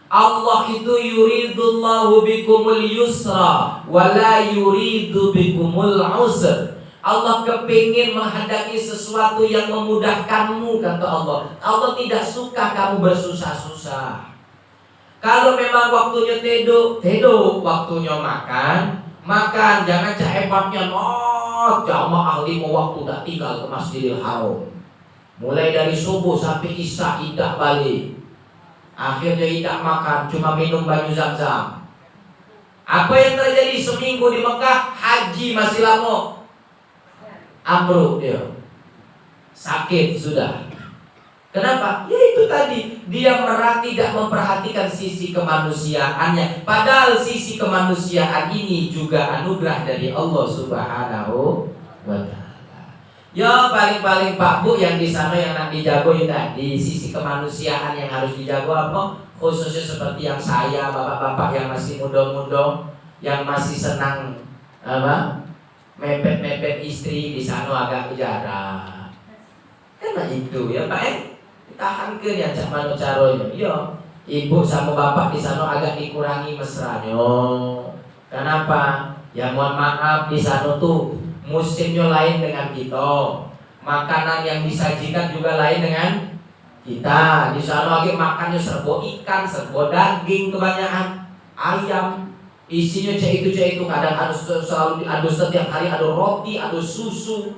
Allah itu yuridullahu bikumul yusra wala yuridu bikumul usr. Allah kepingin menghadapi sesuatu yang memudahkanmu, kata Allah. Allah tidak suka kamu bersusah-susah. Kalau memang waktunya tidur, waktunya makan, jangan cak hebatnya. Jamaah ahli mau waktu tak tinggal ke Masjidil Haram. Mulai dari subuh sampai isya tidak balik. Akhirnya tidak makan, cuma minum banyu Zam-Zam. Apa yang terjadi seminggu di Mekah? Haji masih lama. Amruk dia. Sakit sudah. Kenapa? Ya itu tadi, dia tidak memperhatikan sisi kemanusiaannya. Padahal sisi kemanusiaan ini juga anugerah dari Allah Subhanahu wa ta'ala. Ya paling-paling Pak Bu yang di sana yang nak dijago itu tadi, sisi kemanusiaan yang harus dijago apa? Khususnya seperti yang saya, bapak-bapak yang masih muda-muda, yang masih senang apa? Mepet-mepet istri di sana agak jarak. Karena itu ya Pak tahan ke ya cak mano caronya. Iya, ibu sama bapak di sana agak dikurangi mesranya. Kenapa? Ya mohon maaf, di sana tuh musimnya lain dengan kita. Makanan yang disajikan juga lain dengan kita. Di sana lagi makannya serbo ikan, serbo daging kebanyakan, ayam. Isinya cek itu kadang ada selalu ada setiap hari ada roti, ada susu.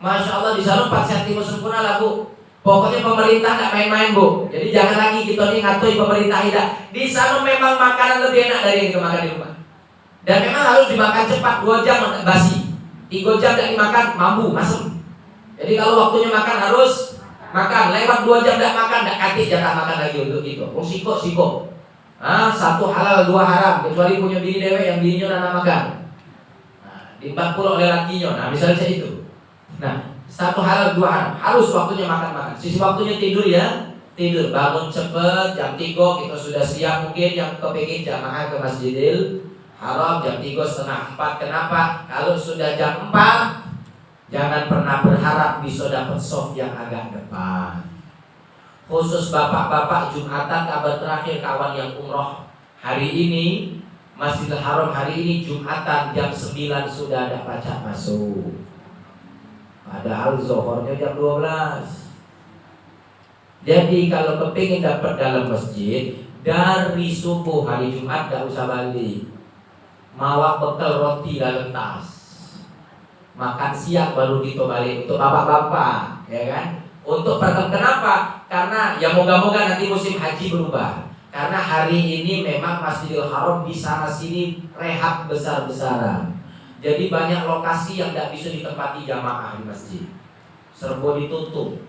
Masya Allah di sana 4 cm sempurna lah Bu. Pokoknya pemerintah nggak main-main Bu. Jadi jangan lagi kita nih ngatui pemerintah tidak. Di sana memang makanan lebih enak dari yang kita makan di rumah. Dan memang harus dimakan cepat, 2 jam basi. 3 jam nggak dimakan mampu masuk. Jadi kalau waktunya makan harus makan. Lewat 2 jam tidak makan, tidak kasih jatah makan lagi untuk itu. Siko. Satu halal, 2 haram. Kecuali punya bini dewe yang bininya nana makan. Dibak pula oleh lakinya. Nah misalnya itu. Nah, 1 halal 2 haram. Harus waktunya makan. Sisi waktunya tidur ya. Tidur, bangun cepet jam 3 kita sudah siap. Mungkin yang kepingin jamaah ke Masjidil Haram jam 3:30-4. Kenapa? Kalau sudah jam 4 jangan pernah berharap bisa dapat soft yang agak depan. Khusus bapak-bapak Jumatan kabar terakhir kawan yang umroh hari ini Masjidil Haram hari ini Jumatan jam 9 sudah ada pacak masuk. Padahal zuhurnya jam 12. Jadi kalau kepingin dapat dalam masjid dari subuh hari Jumat gak usah balik. Mawa bekal roti dalam tas. Makan siang baru kita balik untuk bapak-bapak, ya kan? Untuk kenapa? Karena ya moga-moga nanti musim haji berubah. Karena hari ini memang Masjidil Haram di sana sini rehab besar-besaran. Jadi banyak lokasi yang tidak bisa ditempati jamaah di masjid. Serba ditutup.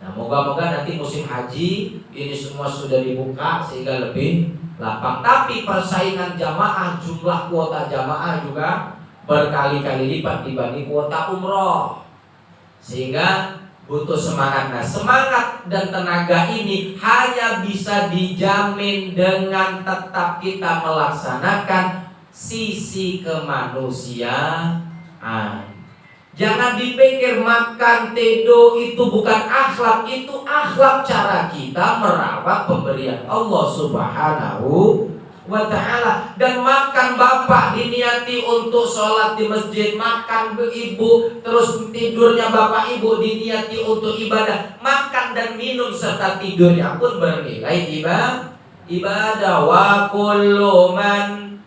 Nah, moga-moga nanti musim haji ini semua sudah dibuka sehingga lebih lapang. Tapi persaingan jamaah, jumlah kuota jamaah juga berkali-kali lipat dibanding kuota umroh. Sehingga butuh semangat. Nah, semangat dan tenaga ini hanya bisa dijamin dengan tetap kita melaksanakan sisi kemanusiaan. Jangan dipikir makan tedo itu bukan akhlak. Itu akhlak cara kita merawat pemberian Allah Subhanahu wa ta'ala. Dan makan bapak diniati untuk sholat di masjid, makan ibu terus tidurnya bapak ibu diniati untuk ibadah. Makan dan minum serta tidurnya pun bernilai ibadah. Wa kullu man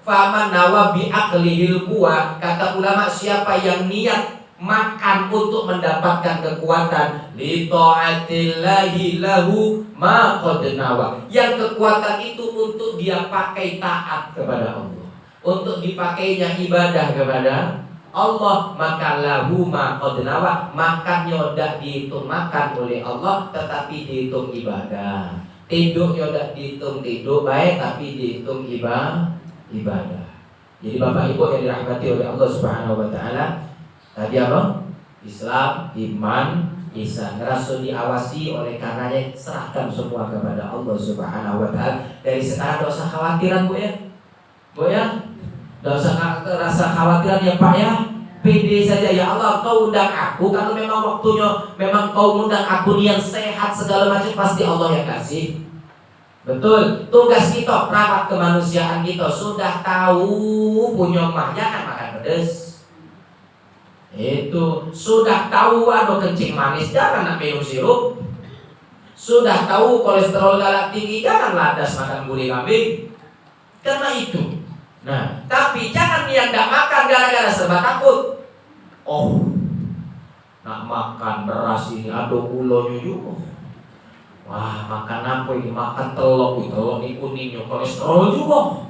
faman nawa bi aqlihil quwwah. Kata ulama, siapa yang niat makan untuk mendapatkan kekuatan, li ta'atillahi lahu ma qad nawa. Yang kekuatan itu untuk dia pakai taat kepada Allah, untuk dipakainya ibadah kepada Allah, maka lahu ma qad nawa. Makannya tidak dihitung makan oleh Allah, tetapi dihitung ibadah. Tidurnya tidak dihitung tidur baik, tapi dihitung ibadah. Jadi bapak ibu yang dirahmati oleh Allah Subhanahu wa ta'ala, tadi apa? Islam, iman, ihsan. Rasul diawasi, oleh karenanya serahkan semua kepada Allah Subhanahu wa ta'ala. Dari sekarang tidak usah khawatiran Bu ya. Tidak usah rasa khawatiran ya Pak ya. Pede saja, ya Allah kau undang aku. Kalau memang waktunya memang kau undang aku yang sehat segala macam, pasti Allah yang kasih. Betul, tugas kita perawat kemanusiaan kita. Sudah tahu punya mah jangan makan pedas. Itu sudah tahu ada kencing manis, jangan nak minum sirup. Sudah tahu kolesterol darah tinggi, jangan ladas makan gulai kambing. Karena itu. Nah, tapi jangan yang tidak makan gara-gara serba takut. Oh, nak makan beras ini ada gulanya juga. Wah, makan apa ini? Makan telur ini kuningnya kolesterol juga.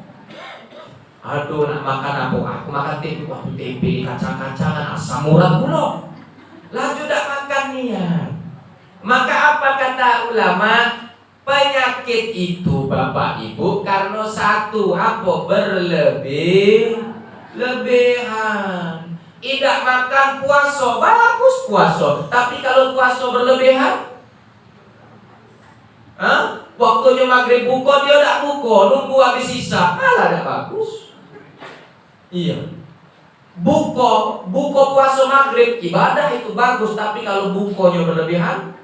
Aduh, nak makan apa? Aku makan tempe. Wah, tempe kacang-kacangan asam urat pula. Lanjut tak makan niat. Maka apa kata ulama? Penyakit itu Bapak Ibu karena satu apa? Berlebihan. Tidak makan puasa, bagus puasa. Tapi kalau puasa berlebihan, waktunya maghrib buka dia tak buka, nunggu habis sisa, malah tidak bagus. Iya. Buka puasa maghrib ibadah itu bagus, tapi kalau bukanya berlebihan,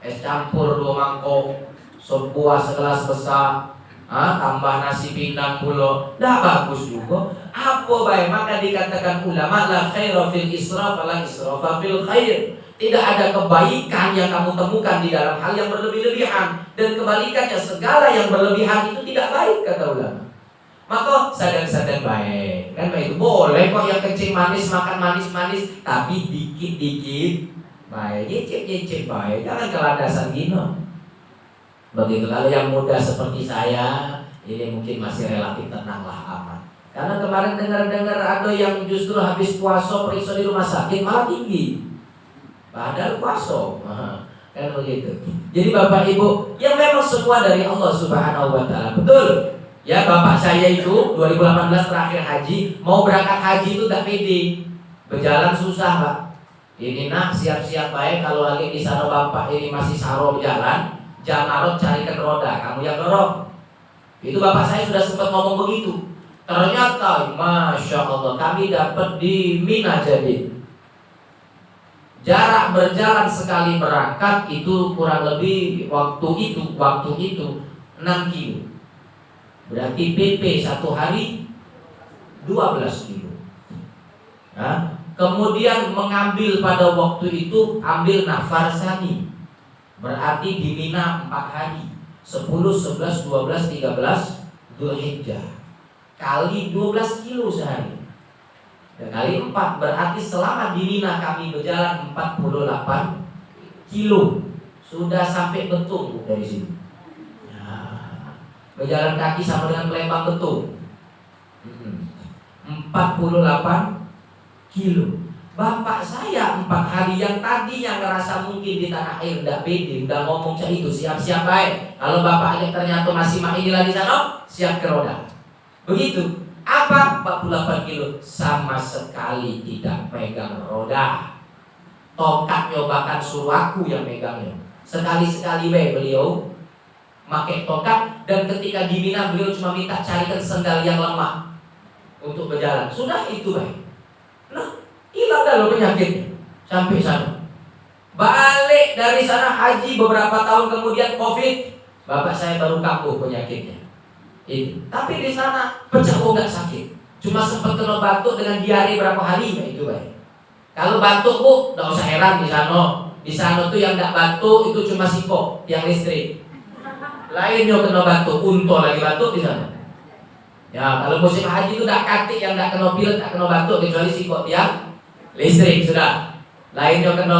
es campur 2 mangkok, sop buah segelas besar, tambah nasi pindang pula, dah bagus juga. Apa baik? Maka dikatakan ulama la khaira fil israf la israfa fil khair. Tidak ada kebaikan yang kamu temukan di dalam hal yang berlebih-lebihan. Dan kebalikannya, segala yang berlebihan itu tidak baik kata ulama. Maka sadar-sadar baik. Kan itu boleh kok yang kencing manis, makan manis-manis, tapi dikit-dikit baik, nyicip-nyicip baik. Jangan keladasan gini. Begitu. Kalau yang muda seperti saya, ini mungkin masih relatif tenanglah, aman. Karena kemarin dengar-dengar ada yang justru habis puasa periksa di rumah sakit malah tinggi. Padahal puasa. Kan begitu. Jadi Bapak Ibu, yang memang semua dari Allah Subhanahu wa taala. Betul. Ya, bapak saya itu 2018 terakhir haji, mau berangkat haji itu tak pede. Berjalan susah, Pak. Ini nak siap-siap baik kalau lagi di sana bapak ini masih saro berjalan, jangan carikan roda, kamu yang dorong. Itu bapak saya sudah sempat ngomong begitu. Ternyata, masya Allah, kami dapat di Mina jadi. Jarak berjalan sekali berangkat itu kurang lebih waktu itu 6 kilo. Berarti PP satu hari 12 kilo. Nah, kemudian mengambil pada waktu itu ambil nafar sani. Berarti di Mina 4 hari. 10, 11, 12, 13 Dzulhijjah. Kali 12 kilo sehari. Dan kali 4 berarti selama di Mina kami berjalan 48 kilo. Sudah sampai Betung dari sini. Nah, berjalan kaki sama dengan Palembang Betung. 48 kilo. Bapak saya 4 hari yang tadinya ngerasa mungkin di tanah air tidak pede, udah ngomong cak itu siap-siap baik. Kalau bapaknya ternyata masih inilah di sana, siap ke roda. Begitu. Apa 48 kilo? Sama sekali tidak pegang roda. Tongkatnya bahkan suruh aku yang megangnya. Sekali-sekali beliau pakai tongkat, dan ketika di Mina beliau cuma minta carikan sendal yang lemah untuk berjalan. Sudah itu baik. Nah, hilang dah lo penyakitnya sampai sana. Balik dari sana haji beberapa tahun kemudian Covid, bapak saya baru kambuh penyakitnya. Tapi di sana pecah nggak sakit, cuma sempat kena batuk dengan diare berapa hari, ya itu baik. Kalau batuk Bu, nggak usah heran di sana. Di sana tuh yang nggak batuk itu cuma sipok yang listrik. Lainnya kena batuk, unto lagi batuk di sana. Ya kalau musim haji itu tak katik yang nggak kena pilek, nggak kena batuk kecuali sipok yang listrik sudah. Lainnya kena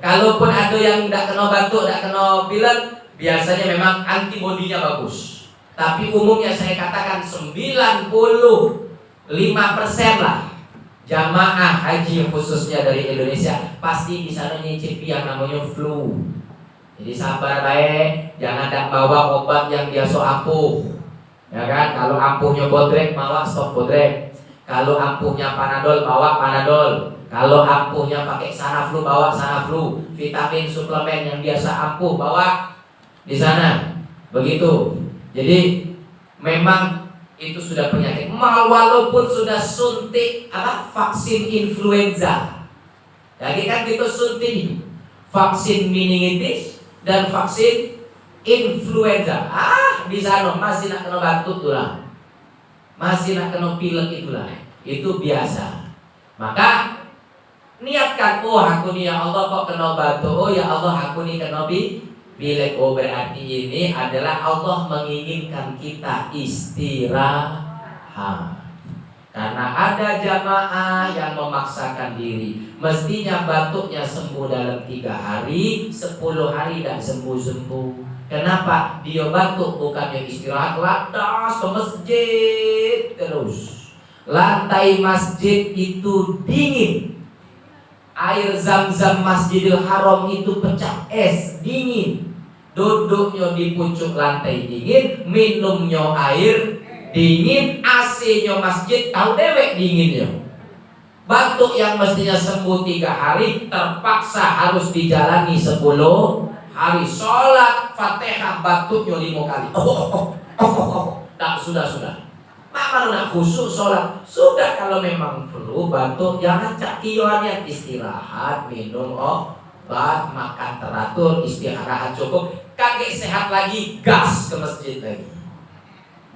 kalaupun ada yang nggak kena batuk, nggak kena pilek, biasanya memang antibodinya bagus. Tapi umumnya saya katakan 95% lah jamaah haji khususnya dari Indonesia pasti di sana nyicipi yang namanya flu. Jadi sabar baik, jangan tak bawa obat yang biasa ampuh. Ya kan, kalau ampuhnya bodrek bawa stok bodrek. Kalau ampuhnya panadol bawa panadol. Kalau ampuhnya pakai Sanaflu bawa Sanaflu. Vitamin suplemen yang biasa ampuh bawa di sana. Begitu. Jadi memang itu sudah penyakit. Walaupun sudah suntik vaksin influenza. Jadi kan kita suntik vaksin meningitis dan vaksin influenza. Di sana masih nak kena batuk itulah. Masih nak kena pilek itulah. Itu biasa. Maka niatkan, aku nih ya Allah kok kena batuk. Ya Allah aku nih kena pilek. Berarti ini adalah Allah menginginkan kita istirahat. Karena ada jamaah yang memaksakan diri. Mestinya batuknya sembuh dalam 3 hari, 10 hari dan sembuh-sembuh. Kenapa? Dia batuk bukannya istirahat, lantas ke masjid terus. Lantai masjid itu dingin. Air zam-zam Masjidil Haram itu pecah es, dingin. Duduknya di pucuk lantai dingin, minumnya air dingin, AC-nya masjid tahu dewek dinginnya. Batuk yang mestinya sembuh 3 hari terpaksa harus dijalani 10 hari. Sholat Fatihah batuknya 5 kali. Sudah. Maka nak khusyuk sholat. Sudah kalau memang flu batuk jangan cakiannya, istirahat, minum obat, makan teratur, istirahat cukup. Kakek sehat lagi, gas ke masjid lagi.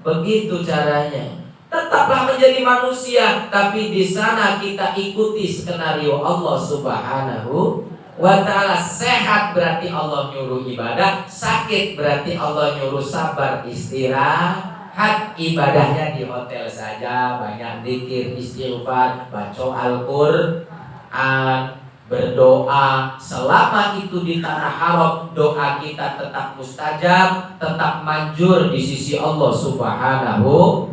Begitu caranya. Tetaplah menjadi manusia, tapi di sana kita ikuti skenario Allah Subhanahu wa ta'ala. Sehat berarti Allah nyuruh ibadah, sakit berarti Allah nyuruh sabar istirahat. Ibadahnya di hotel saja, banyak zikir, istighfar, baca Al-Qur'an, berdoa. Selama itu di tanah haram, doa kita tetap mustajab, tetap manjur di sisi Allah Subhanahu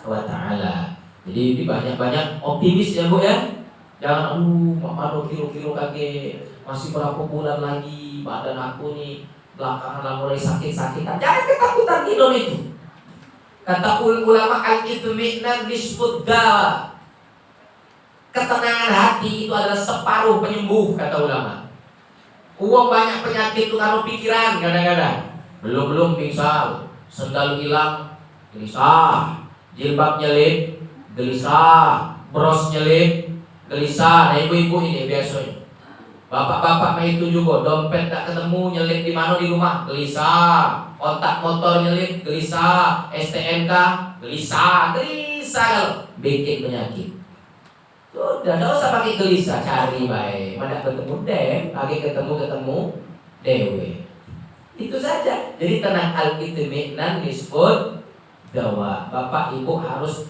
wa ta'ala. Jadi ini banyak-banyak optimis ya Bu ya. Jangan mama kiro-kiro kaget masih berapa bulan lagi badan aku nih belakangan mulai sakit-sakitan. Jangan ketakutan itu. Kata ulama al-itmi'nan nisfud dawa. Ketenangan hati itu adalah separuh penyembuh kata ulama. Uang banyak penyakit itu karena pikiran kadang-kadang. Belum misal sendal hilang gelisah, jilbab nyelip gelisah, bros nyelip gelisah. Nah ibu-ibu ini biasanya. Bapak-bapak mah itu juga dompet tak ketemu nyelip di mana di rumah gelisah, otak motor nyelip gelisah, STNK gelisah bikin penyakit. Sudah, tidak usah pakai gelisah, cari baik. Mana ketemu pakai ketemu dewe. Itu saja. Jadi tenang al-itmi'nan nisfud dawa. Bapak ibu harus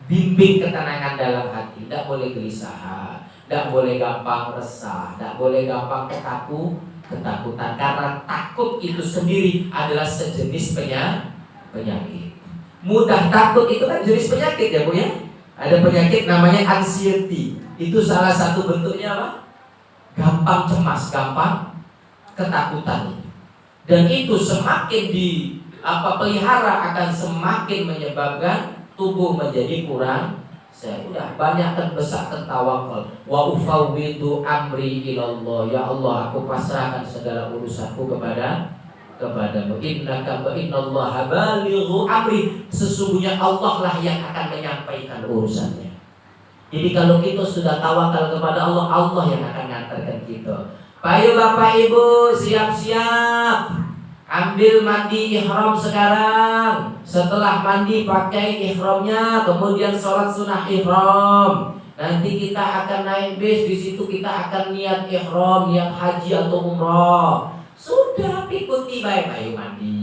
bimbing ketenangan dalam hati. Tidak boleh gelisah, tidak boleh gampang resah, tidak boleh gampang ketakutan. Karena takut itu sendiri adalah sejenis penyakit. Mudah takut itu kan jenis penyakit ya Bu ya. Ada penyakit namanya anxiety. Itu salah satu bentuknya apa? Gampang cemas, gampang ketakutan. Dan itu semakin pelihara akan semakin menyebabkan tubuh menjadi kurang sehat. Udah banyakkan besarkan tawakal. Wa ufawwidu amri ilallah. Ya Allah, aku pasrahkan segala urusanku kepadamu. Innaka wa innallaha balighu amri. Sesungguhnya Allah lah yang akan menyampaikan urusannya. Jadi kalau kita sudah tawakal kepada Allah, Allah yang akan ngantarkan kita. Ayo Bapak Ibu siap-siap. Ambil mandi ihram sekarang. Setelah mandi pakai ihramnya, kemudian sholat sunnah ihram. Nanti kita akan naik bis, di situ kita akan niat ihram, niat haji atau umrah. Sudah ikuti baik, ayo mandi.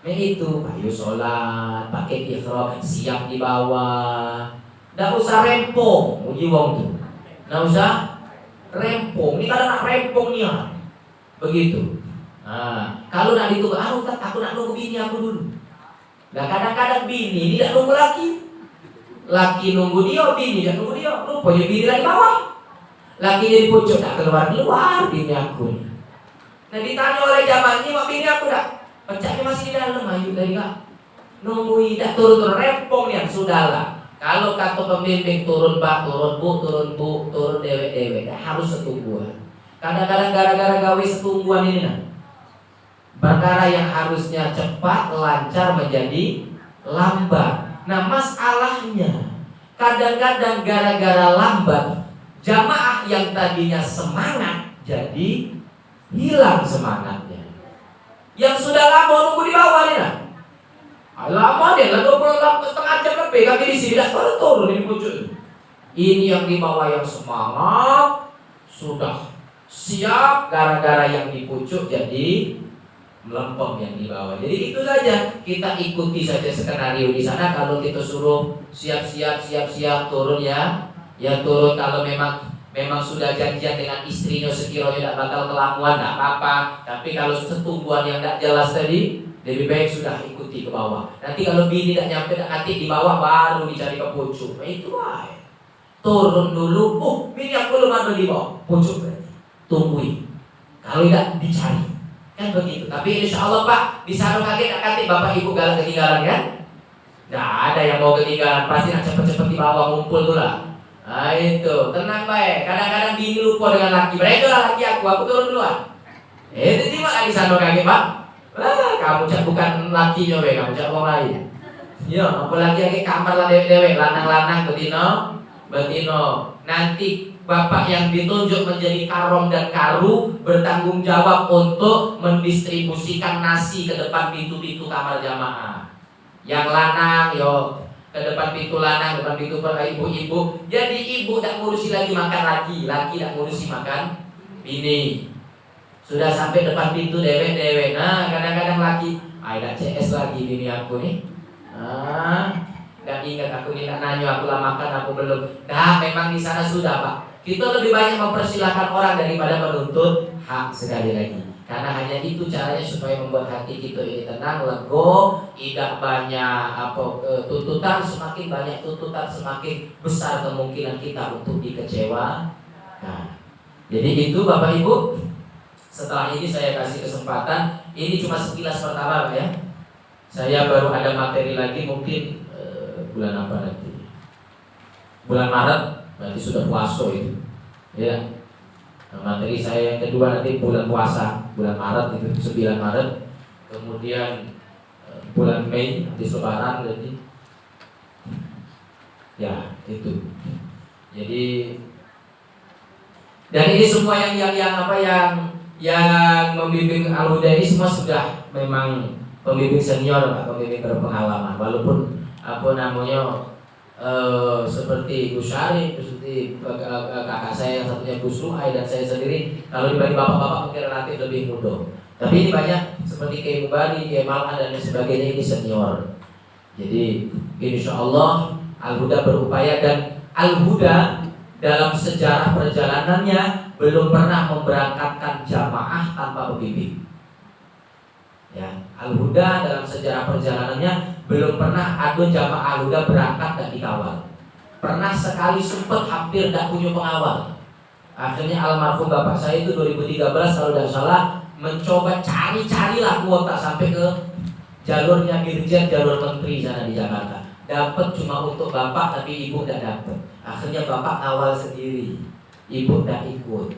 Itu, ayo sholat, pakai ihram, siap di bawah. Nggak usah rempong, uji wong tuh. Nggak usah rempong. Ini kadang nak rempong nih, begitu. Nah, kalau nak ditunggu, aku nak nunggu bini aku dulu. Nah kadang-kadang bini tidak nunggu laki nunggu dia, bini tidak nunggu dia. Rupanya bini lagi bawah. Laki jadi pucuk, tak keluar bini aku. Nah ditanya oleh jamaahnya, mak bini aku dah pencaknya masih di dalam, ayo dari kak nungguin, tak turun rempong ya, sudahlah. Kalau kata pembimbing turun pak, turun bu, turun dewe, harus setungguan. Kadang-kadang gara-gara gawe setungguan ini perkara yang harusnya cepat, lancar menjadi lambat. Nah masalahnya kadang-kadang gara-gara lambat, jamaah yang tadinya semangat jadi hilang semangatnya. Yang sudah lama nunggu di bawah nih lama deh, 20 setengah jam lebih kaki di sini tidak turun ini pucuk. Ini yang di bawah yang semangat sudah siap, gara-gara yang di pucuk jadi melempem yang di bawah. Jadi itu saja, kita ikuti saja skenario di sana. Kalau kita suruh siap-siap turun ya turun. Kalau memang sudah janjian dengan istrinya sekiranya tidak bakal kelamuan, tidak apa-apa. Tapi kalau setumbuhan yang tidak jelas tadi, lebih baik sudah ikuti ke bawah. Nanti kalau bini tidak nyampe hati di bawah, baru dicari ke pucuk. Nah itu turun dulu. Bini aku belum ada di bawah, pucuk berarti tungguin. Kalau tidak dicari, kan begitu. Tapi insya Allah Pak, di sana kaget Bapak Ibu galak ketinggalan kan? Nggak ada yang mau ketinggalan, pasti nak cepet-cepet di bawah ngumpul tuh lah. Nah itu, tenang baik. Kadang-kadang bini lupa dengan laki. Mereka lah laki aku turun duluan. Itu gimana di sana kaget Pak? Kamu cak bukan lakinya kamu cak orang lain. Ya, apalagi lagi kamar lah dewek, lanang-lanang betino. Nanti bapak yang ditunjuk menjadi karom dan karu bertanggung jawab untuk mendistribusikan nasi ke depan pintu-pintu kamar jamaah. Yang lanang ke depan pintu lanang, depan pintu ibu-ibu. Jadi ibu tak ngurusi lagi makan laki tak ngurusi makan bini. Sudah sampai depan pintu dewe. Nah kadang-kadang laki, ada CS lagi bini aku nih. Gak ingat aku nih, tak nanya aku lah makan aku belum. Nah memang di sana sudah Pak. Kita lebih banyak mempersilahkan orang daripada menuntut hak sekali lagi. Karena hanya itu caranya supaya membuat hati kita ini tenang, lego, tidak banyak tuntutan. Semakin banyak tuntutan, semakin besar kemungkinan kita untuk dikecewa. Nah, jadi itu Bapak Ibu. Setelah ini saya kasih kesempatan. Ini cuma sekilas pertama Pak ya. Saya baru ada materi lagi mungkin bulan apa nanti? Bulan Maret, nanti sudah puasa itu. Ya. Nah, materi saya yang kedua nanti bulan puasa, bulan Maret itu 9 Maret. Kemudian bulan Mei nanti Lebaran jadi. Ya, itu. Jadi dan ini semua yang membimbing Al-Huda ini semua sudah memang pembimbing senior Pak, pembimbing berpengalaman. Walaupun seperti Gus Syarif, seperti kakak saya yang satunya Gus Suhai dan saya sendiri, kalau dibanding bapak-bapak mungkin relatif lebih muda. Tapi ini banyak seperti Kiai Mubari, Kiai Mal'an dan sebagainya ini senior. Jadi insya Allah Al-Huda berupaya, dan Al-Huda dalam sejarah perjalanannya belum pernah memberangkatkan jamaah tanpa pembimbing. Ya, Al-Huda dalam sejarah perjalanannya belum pernah ada jamaah Al-Huda berangkat dan dikawal. Pernah sekali sempat hampir tidak punya pengawal. Akhirnya almarhum bapak saya itu 2013 kalau tidak salah mencoba carilah kuota sampai ke jalurnya Dirjen, jalur menteri sana di Jakarta. Dapat cuma untuk bapak tapi ibu tidak dapat. Akhirnya bapak awal sendiri, ibu tidak ikut.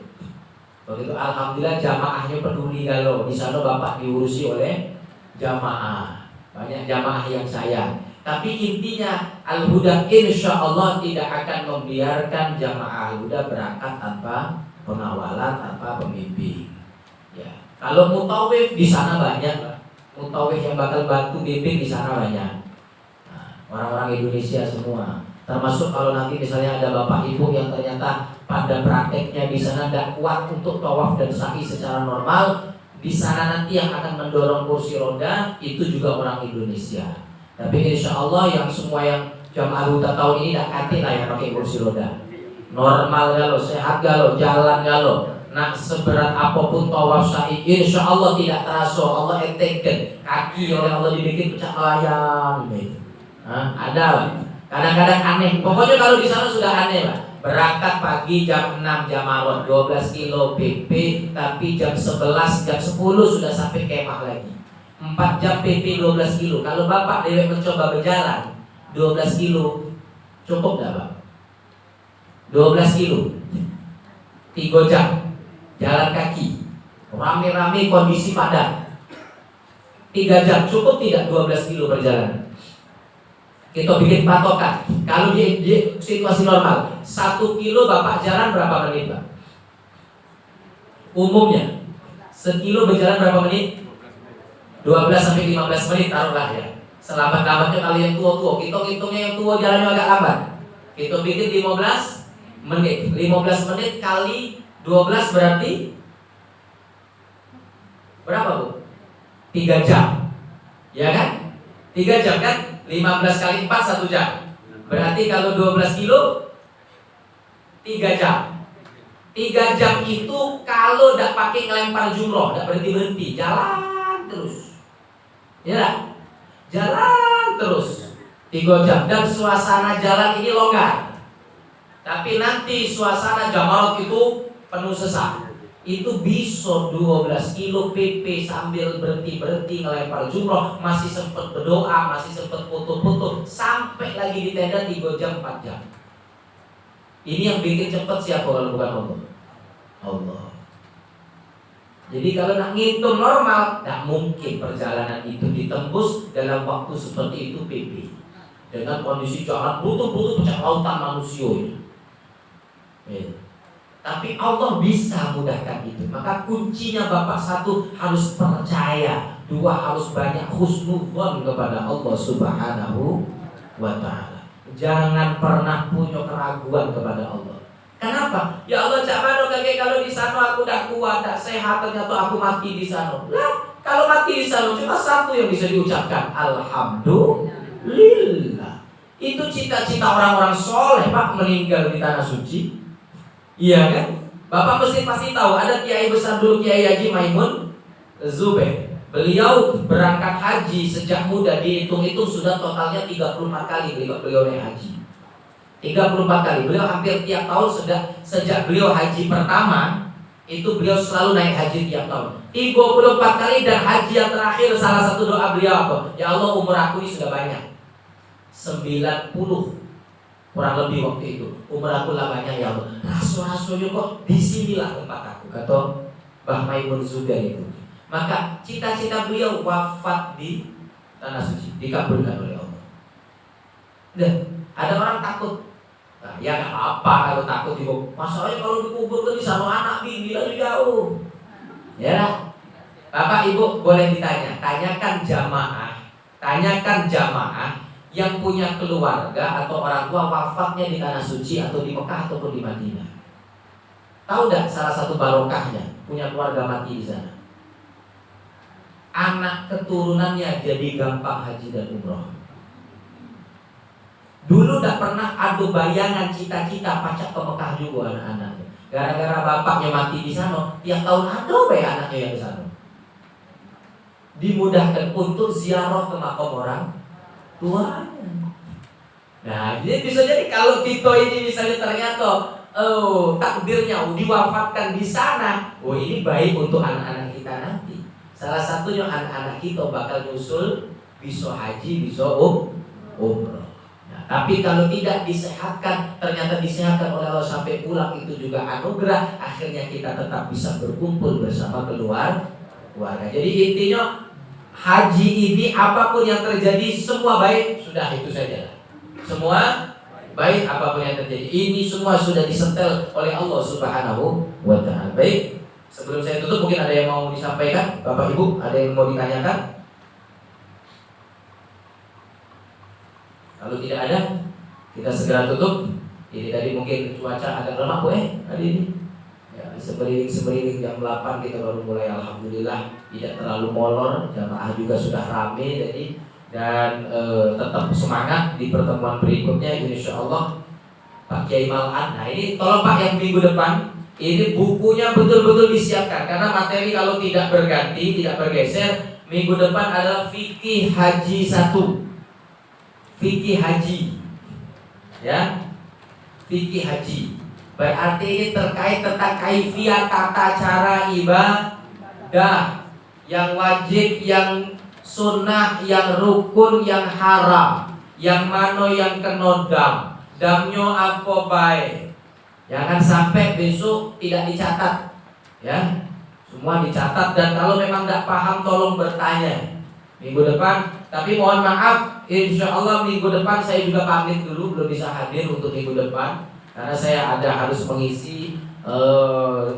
Begitu alhamdulillah jamaahnya peduli, kalau di sana bapak diurusi oleh jamaah. Banyak jamaah yang sayang. Tapi intinya Al-Huda insya Allah tidak akan membiarkan jamaah Al-Huda berangkat tanpa pengawalan, tanpa pembimbing. Ya. Kalau mutawif di sana banyak, mutawif yang bakal bantu bimbing di sana banyak. Nah, orang-orang Indonesia semua. Termasuk kalau nanti misalnya ada bapak ibu yang ternyata pada prakteknya di sana tidak kuat untuk tawaf dan sa'i secara normal, di sana nanti yang akan mendorong kursi roda itu juga orang Indonesia. Tapi insya Allah yang semua yang jamaah Al-Huda tahun ini tidak hati lah yang pakai kursi roda. Normal galau, sehat galau, jalan galau. Nah seberat apapun tawaf sa'i, insya Allah tidak terasa. Allah entengkan kaki oleh Allah dibikin pecah layang. Ada lah. Kadang-kadang aneh. Pokoknya kalau di sana sudah aneh lah. Berangkat pagi jam 6 Jamarot 12 kilo PP, tapi jam 11, jam 10 sudah sampai kemah lagi. 4 jam PP 12 kilo. Kalau bapak dewek mencoba berjalan 12 kilo, cukup gak Pak? 12 kilo 3 jam jalan kaki, rame-rame kondisi padat 3 jam, cukup tidak 12 kilo perjalanan? Kita bikin patokan. Kalau di situasi normal 1 kilo bapak jalan berapa menit Pak? Umumnya 1 kilo berjalan berapa menit? 12 sampai 15 menit taruhlah ya. Selamat-selamatnya kalau yang tua-tua, kita hitungnya yang tua jalannya agak lambat. Kita bikin 15 menit. 15 menit kali 12 berarti berapa Bu? 3 jam. Ya kan? 3 jam kan? 15 kali 4 1 jam. Berarti kalau 12 kilo 3 jam. 3 jam itu kalau tidak pakai ngelempar jumroh, tidak berhenti-berhenti, jalan terus. Ya, jalan terus 3 jam. Dan suasana jalan ini longgar. Tapi nanti suasana Jamarot itu penuh sesak. Itu bisa 12 kilo PP sambil berhenti-berhenti ngelempar jumroh, masih sempat berdoa, masih sempat foto-foto, sampai lagi di tenda 3 jam 4 jam. Ini yang bikin cepat siapa kalau bukan Allah? Allah. Jadi kalau nak ngitung normal, tak mungkin perjalanan itu ditembus dalam waktu seperti itu PP. Dengan kondisi jalan butuh pecah lautan manusia ini. Tapi Allah bisa mudahkan itu. Maka kuncinya Bapak satu harus percaya, dua harus banyak husnudzon kepada Allah Subhanahu wa ta'ala. Jangan pernah punya keraguan kepada Allah. Kenapa? Ya Allah, cak mano kakek kalau di sana aku tak kuat, tak sehat, ternyata aku mati di sana. Lah, kalau mati di sana cuma satu yang bisa diucapkan, alhamdulillah. Itu cita-cita orang-orang soleh Pak, meninggal di tanah suci. Iya kan? Bapak mesti pasti tahu ada kiai besar dulu, Kiai Haji Maimun Zubair. Beliau berangkat haji sejak muda, dihitung-hitung sudah totalnya 34 kali beliau naik haji. 34 kali. Beliau hampir tiap tahun sejak beliau haji pertama itu beliau selalu naik haji tiap tahun. 34 kali, dan haji yang terakhir salah satu doa beliau apa? Ya Allah, umur aku ini sudah banyak. 90 kurang lebih waktu itu. Umur aku lah banyak ya Allah. Rasul-rasulnya kok disinilah tempat aku, kata Mbah Maimun Zubair itu. Maka cita-cita beliau wafat di tanah suci, dikabulkan oleh Allah. Dan ada orang takut. Nah, ya nggak apa kalau takut ibu. Masalahnya kalau dikubur di sama anak bini lagi jauh. Ya, Bapak Ibu boleh ditanya, tanyakan jamaah yang punya keluarga atau orang tua wafatnya di tanah suci atau di Mekah ataupun di Madinah. Tahu nggak salah satu barokahnya punya keluarga mati di sana? Anak keturunannya jadi gampang haji dan umroh. Dulu tidak pernah ada bayangan cita-cita pacak ke Mekah juga anak-anaknya. Gara-gara bapaknya mati di sana, tiap tahun ada anaknya yang di sana. Dimudahkan untuk ziarah ke makam orang tuanya. Nah, jadi bisa jadi kalau Tito ini misalnya ternyata takdirnya diwafatkan di sana, ini baik untuk anak-anak kita nanti. Salah satunya anak-anak kita bakal nyusul bisa haji, bisa umroh. Nah, tapi kalau tidak disehatkan, ternyata disehatkan oleh Allah sampai pulang, itu juga anugerah. Akhirnya kita tetap bisa berkumpul bersama keluarga. Jadi intinya haji ini apapun yang terjadi semua baik, sudah itu saja. Semua baik apapun yang terjadi. Ini semua sudah disetel oleh Allah Subhanahu wa ta'ala. Baik. Sebelum saya tutup, mungkin ada yang mau disampaikan, Bapak Ibu, ada yang mau ditanyakan? Kalau tidak ada, kita segera tutup. Ini tadi mungkin cuaca agak lemah hari ini. Ya, semeriling jam 8 kita baru mulai, alhamdulillah tidak terlalu molor, jamaah juga sudah rame, jadi dan tetap semangat di pertemuan berikutnya insyaallah. Pak Kiai Mal'an. Nah, ini tolong Pak yang minggu depan ini bukunya betul-betul disiapkan, karena materi kalau tidak berganti, tidak bergeser, minggu depan adalah fikih haji 1. Fikih haji. Ya. Fikih haji. Berarti ini terkait tentang kaifiat tata cara ibadah, yang wajib, yang sunnah, yang rukun, yang haram, yang mano yang kena damnya apa baik. Jangan sampai besok tidak dicatat, ya. Semua dicatat, dan kalau memang tidak paham tolong bertanya minggu depan. Tapi mohon maaf, insya Allah minggu depan saya juga pamit dulu, belum bisa hadir untuk minggu depan karena saya harus mengisi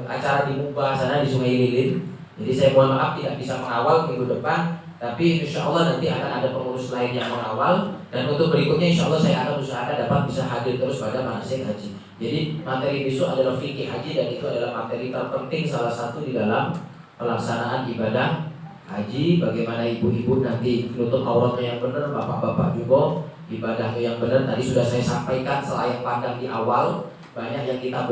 acara di Mubah sana di Sungai Lilin. Jadi saya mohon maaf tidak bisa mengawal minggu depan, tapi insya Allah nanti akan ada pengurus lain yang mengawal, dan untuk berikutnya insya Allah saya akan usahakan dapat bisa hadir terus pada manasik haji. Jadi materi besok adalah fikih haji, dan itu adalah materi terpenting salah satu di dalam pelaksanaan ibadah haji. Bagaimana ibu-ibu nanti menutup auratnya yang benar, bapak-bapak juga ibadahnya yang benar. Tadi sudah saya sampaikan selayak pandang di awal, banyak yang kita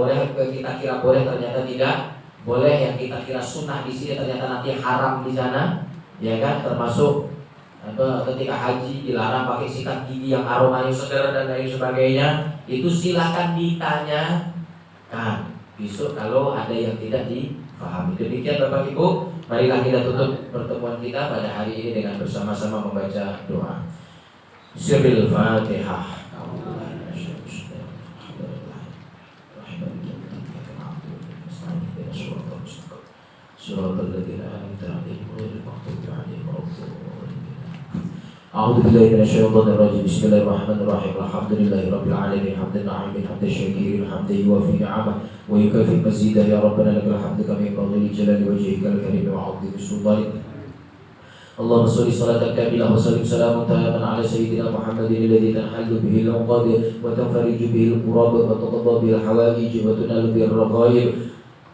kira boleh ternyata tidak boleh, yang kita kira sunnah di sini ternyata nanti haram di sana, ya kan? Termasuk ketika haji dilarang pakai sikat gigi yang aromanya segar dan lain sebagainya. Itu silakan ditanyakan besok kalau ada yang tidak difahami. Demikian Bapak Ibu, marilah kita tutup pertemuan kita pada hari ini dengan bersama-sama membaca doa. Sirril Fatihah. أعوذ بالله من الشيطان الرجيم. بسم الله الرحمن الرحيم. الحمد لله رب العالمين حمد النعيم حمد الشاكرين حمد يوافي نعمه ويكافئ مزيده. يا ربنا لك الحمد كما ينبغي لجلال وجهك الكريم وعظيم سلطانك. اللهم صل صلاة كاملة وسلم سلاما تاما على سيدنا محمد الذي تنحل به العقد وتنفرج به الكرب وتقضى به الحوائج وتنال به الرغائب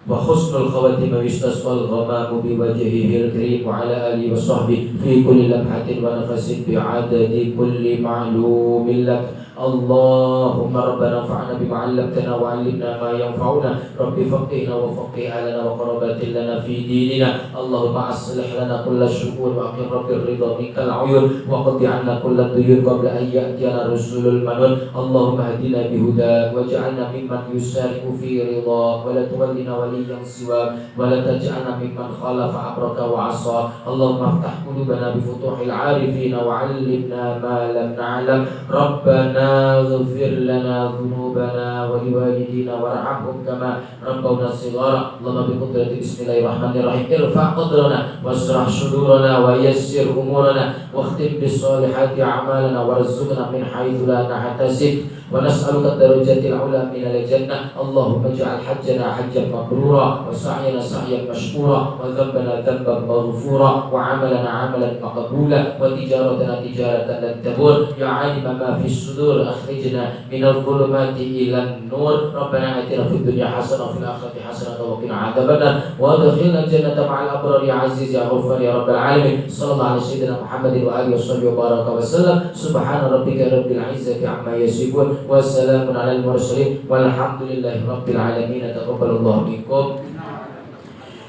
وحسن الخواتم يستسقى الغمام بوجهه الكريم وعلى آله وصحبه في كل لمحة ونفس بعدد كل معلوم لك. Allahumma rabbana fa'na bima 'allamtana wa 'allimna ma yanfa'una rabbi faqihna wa faqih alana wa qarabatin lana fi dinina Allahumma aslih lana kulla syukur wa aqim rabbir ridha minkal 'uyun wa qadi 'anna kulla duyun qabla an ya'tiyana rusulul manun Allahumma hadina bihuda waj'alna mimman yusari'u fi ridha wa la tuwallina waliyyan siwa wa la taj'alna mimman khalafa amraka wa 'asa Allahumma aftah qulubana bi futuhil 'arifin wa 'allimna ma lam na'lam Rabbana ighfir lana dhunubana wa liwalidina warhamhum kama rabbawna shighara Allahumma bi qudrati bismillahirrahmanirrahim irfa' qadrana washrah sudurana wa yassir umurana wa khtim bis solihati a'malana warzuqna min haitsu la nahtasib wa nas'aluka darajatil 'ula min al-jannah Allahumma ij'al hajjana hajjan mabrura wa sa'yana sa'yan mashkura wa dhanbana dhanban maghfura wa 'amalana 'amalan maqbula wa tijaratana tijaratan lan tabur ya 'alima ma fis sudur akhrijna minadh dhulumati ilan nur rabbana atina fid dunya hasanah wa fil akhirati hasanah wa qina adzabannar wa adkhilna jannata ma'al abrar ya aziz ya ghaffar ya rabbal alamin sallallahu alaihi sayyidina Muhammadin wa alihi wa baraka wa sallam subhana rabbika rabbil izzati amma yasifun wa salamun alal mursalin walhamdulillahi rabbil alamin taqabbalallahu minkum.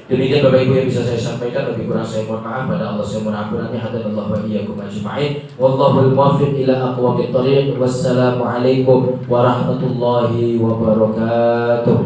Demikian Bapak Ibu yang bisa saya sampaikan, lebih kurang saya mohon maaf. Pada Allah saya mohon ampunannya. Hadanallahu wa iyyakum ajma'in. Wallahul muwaffiq ila aqwamit thoriq. Wassalamu alaikum warahmatullahi wabarakatuh.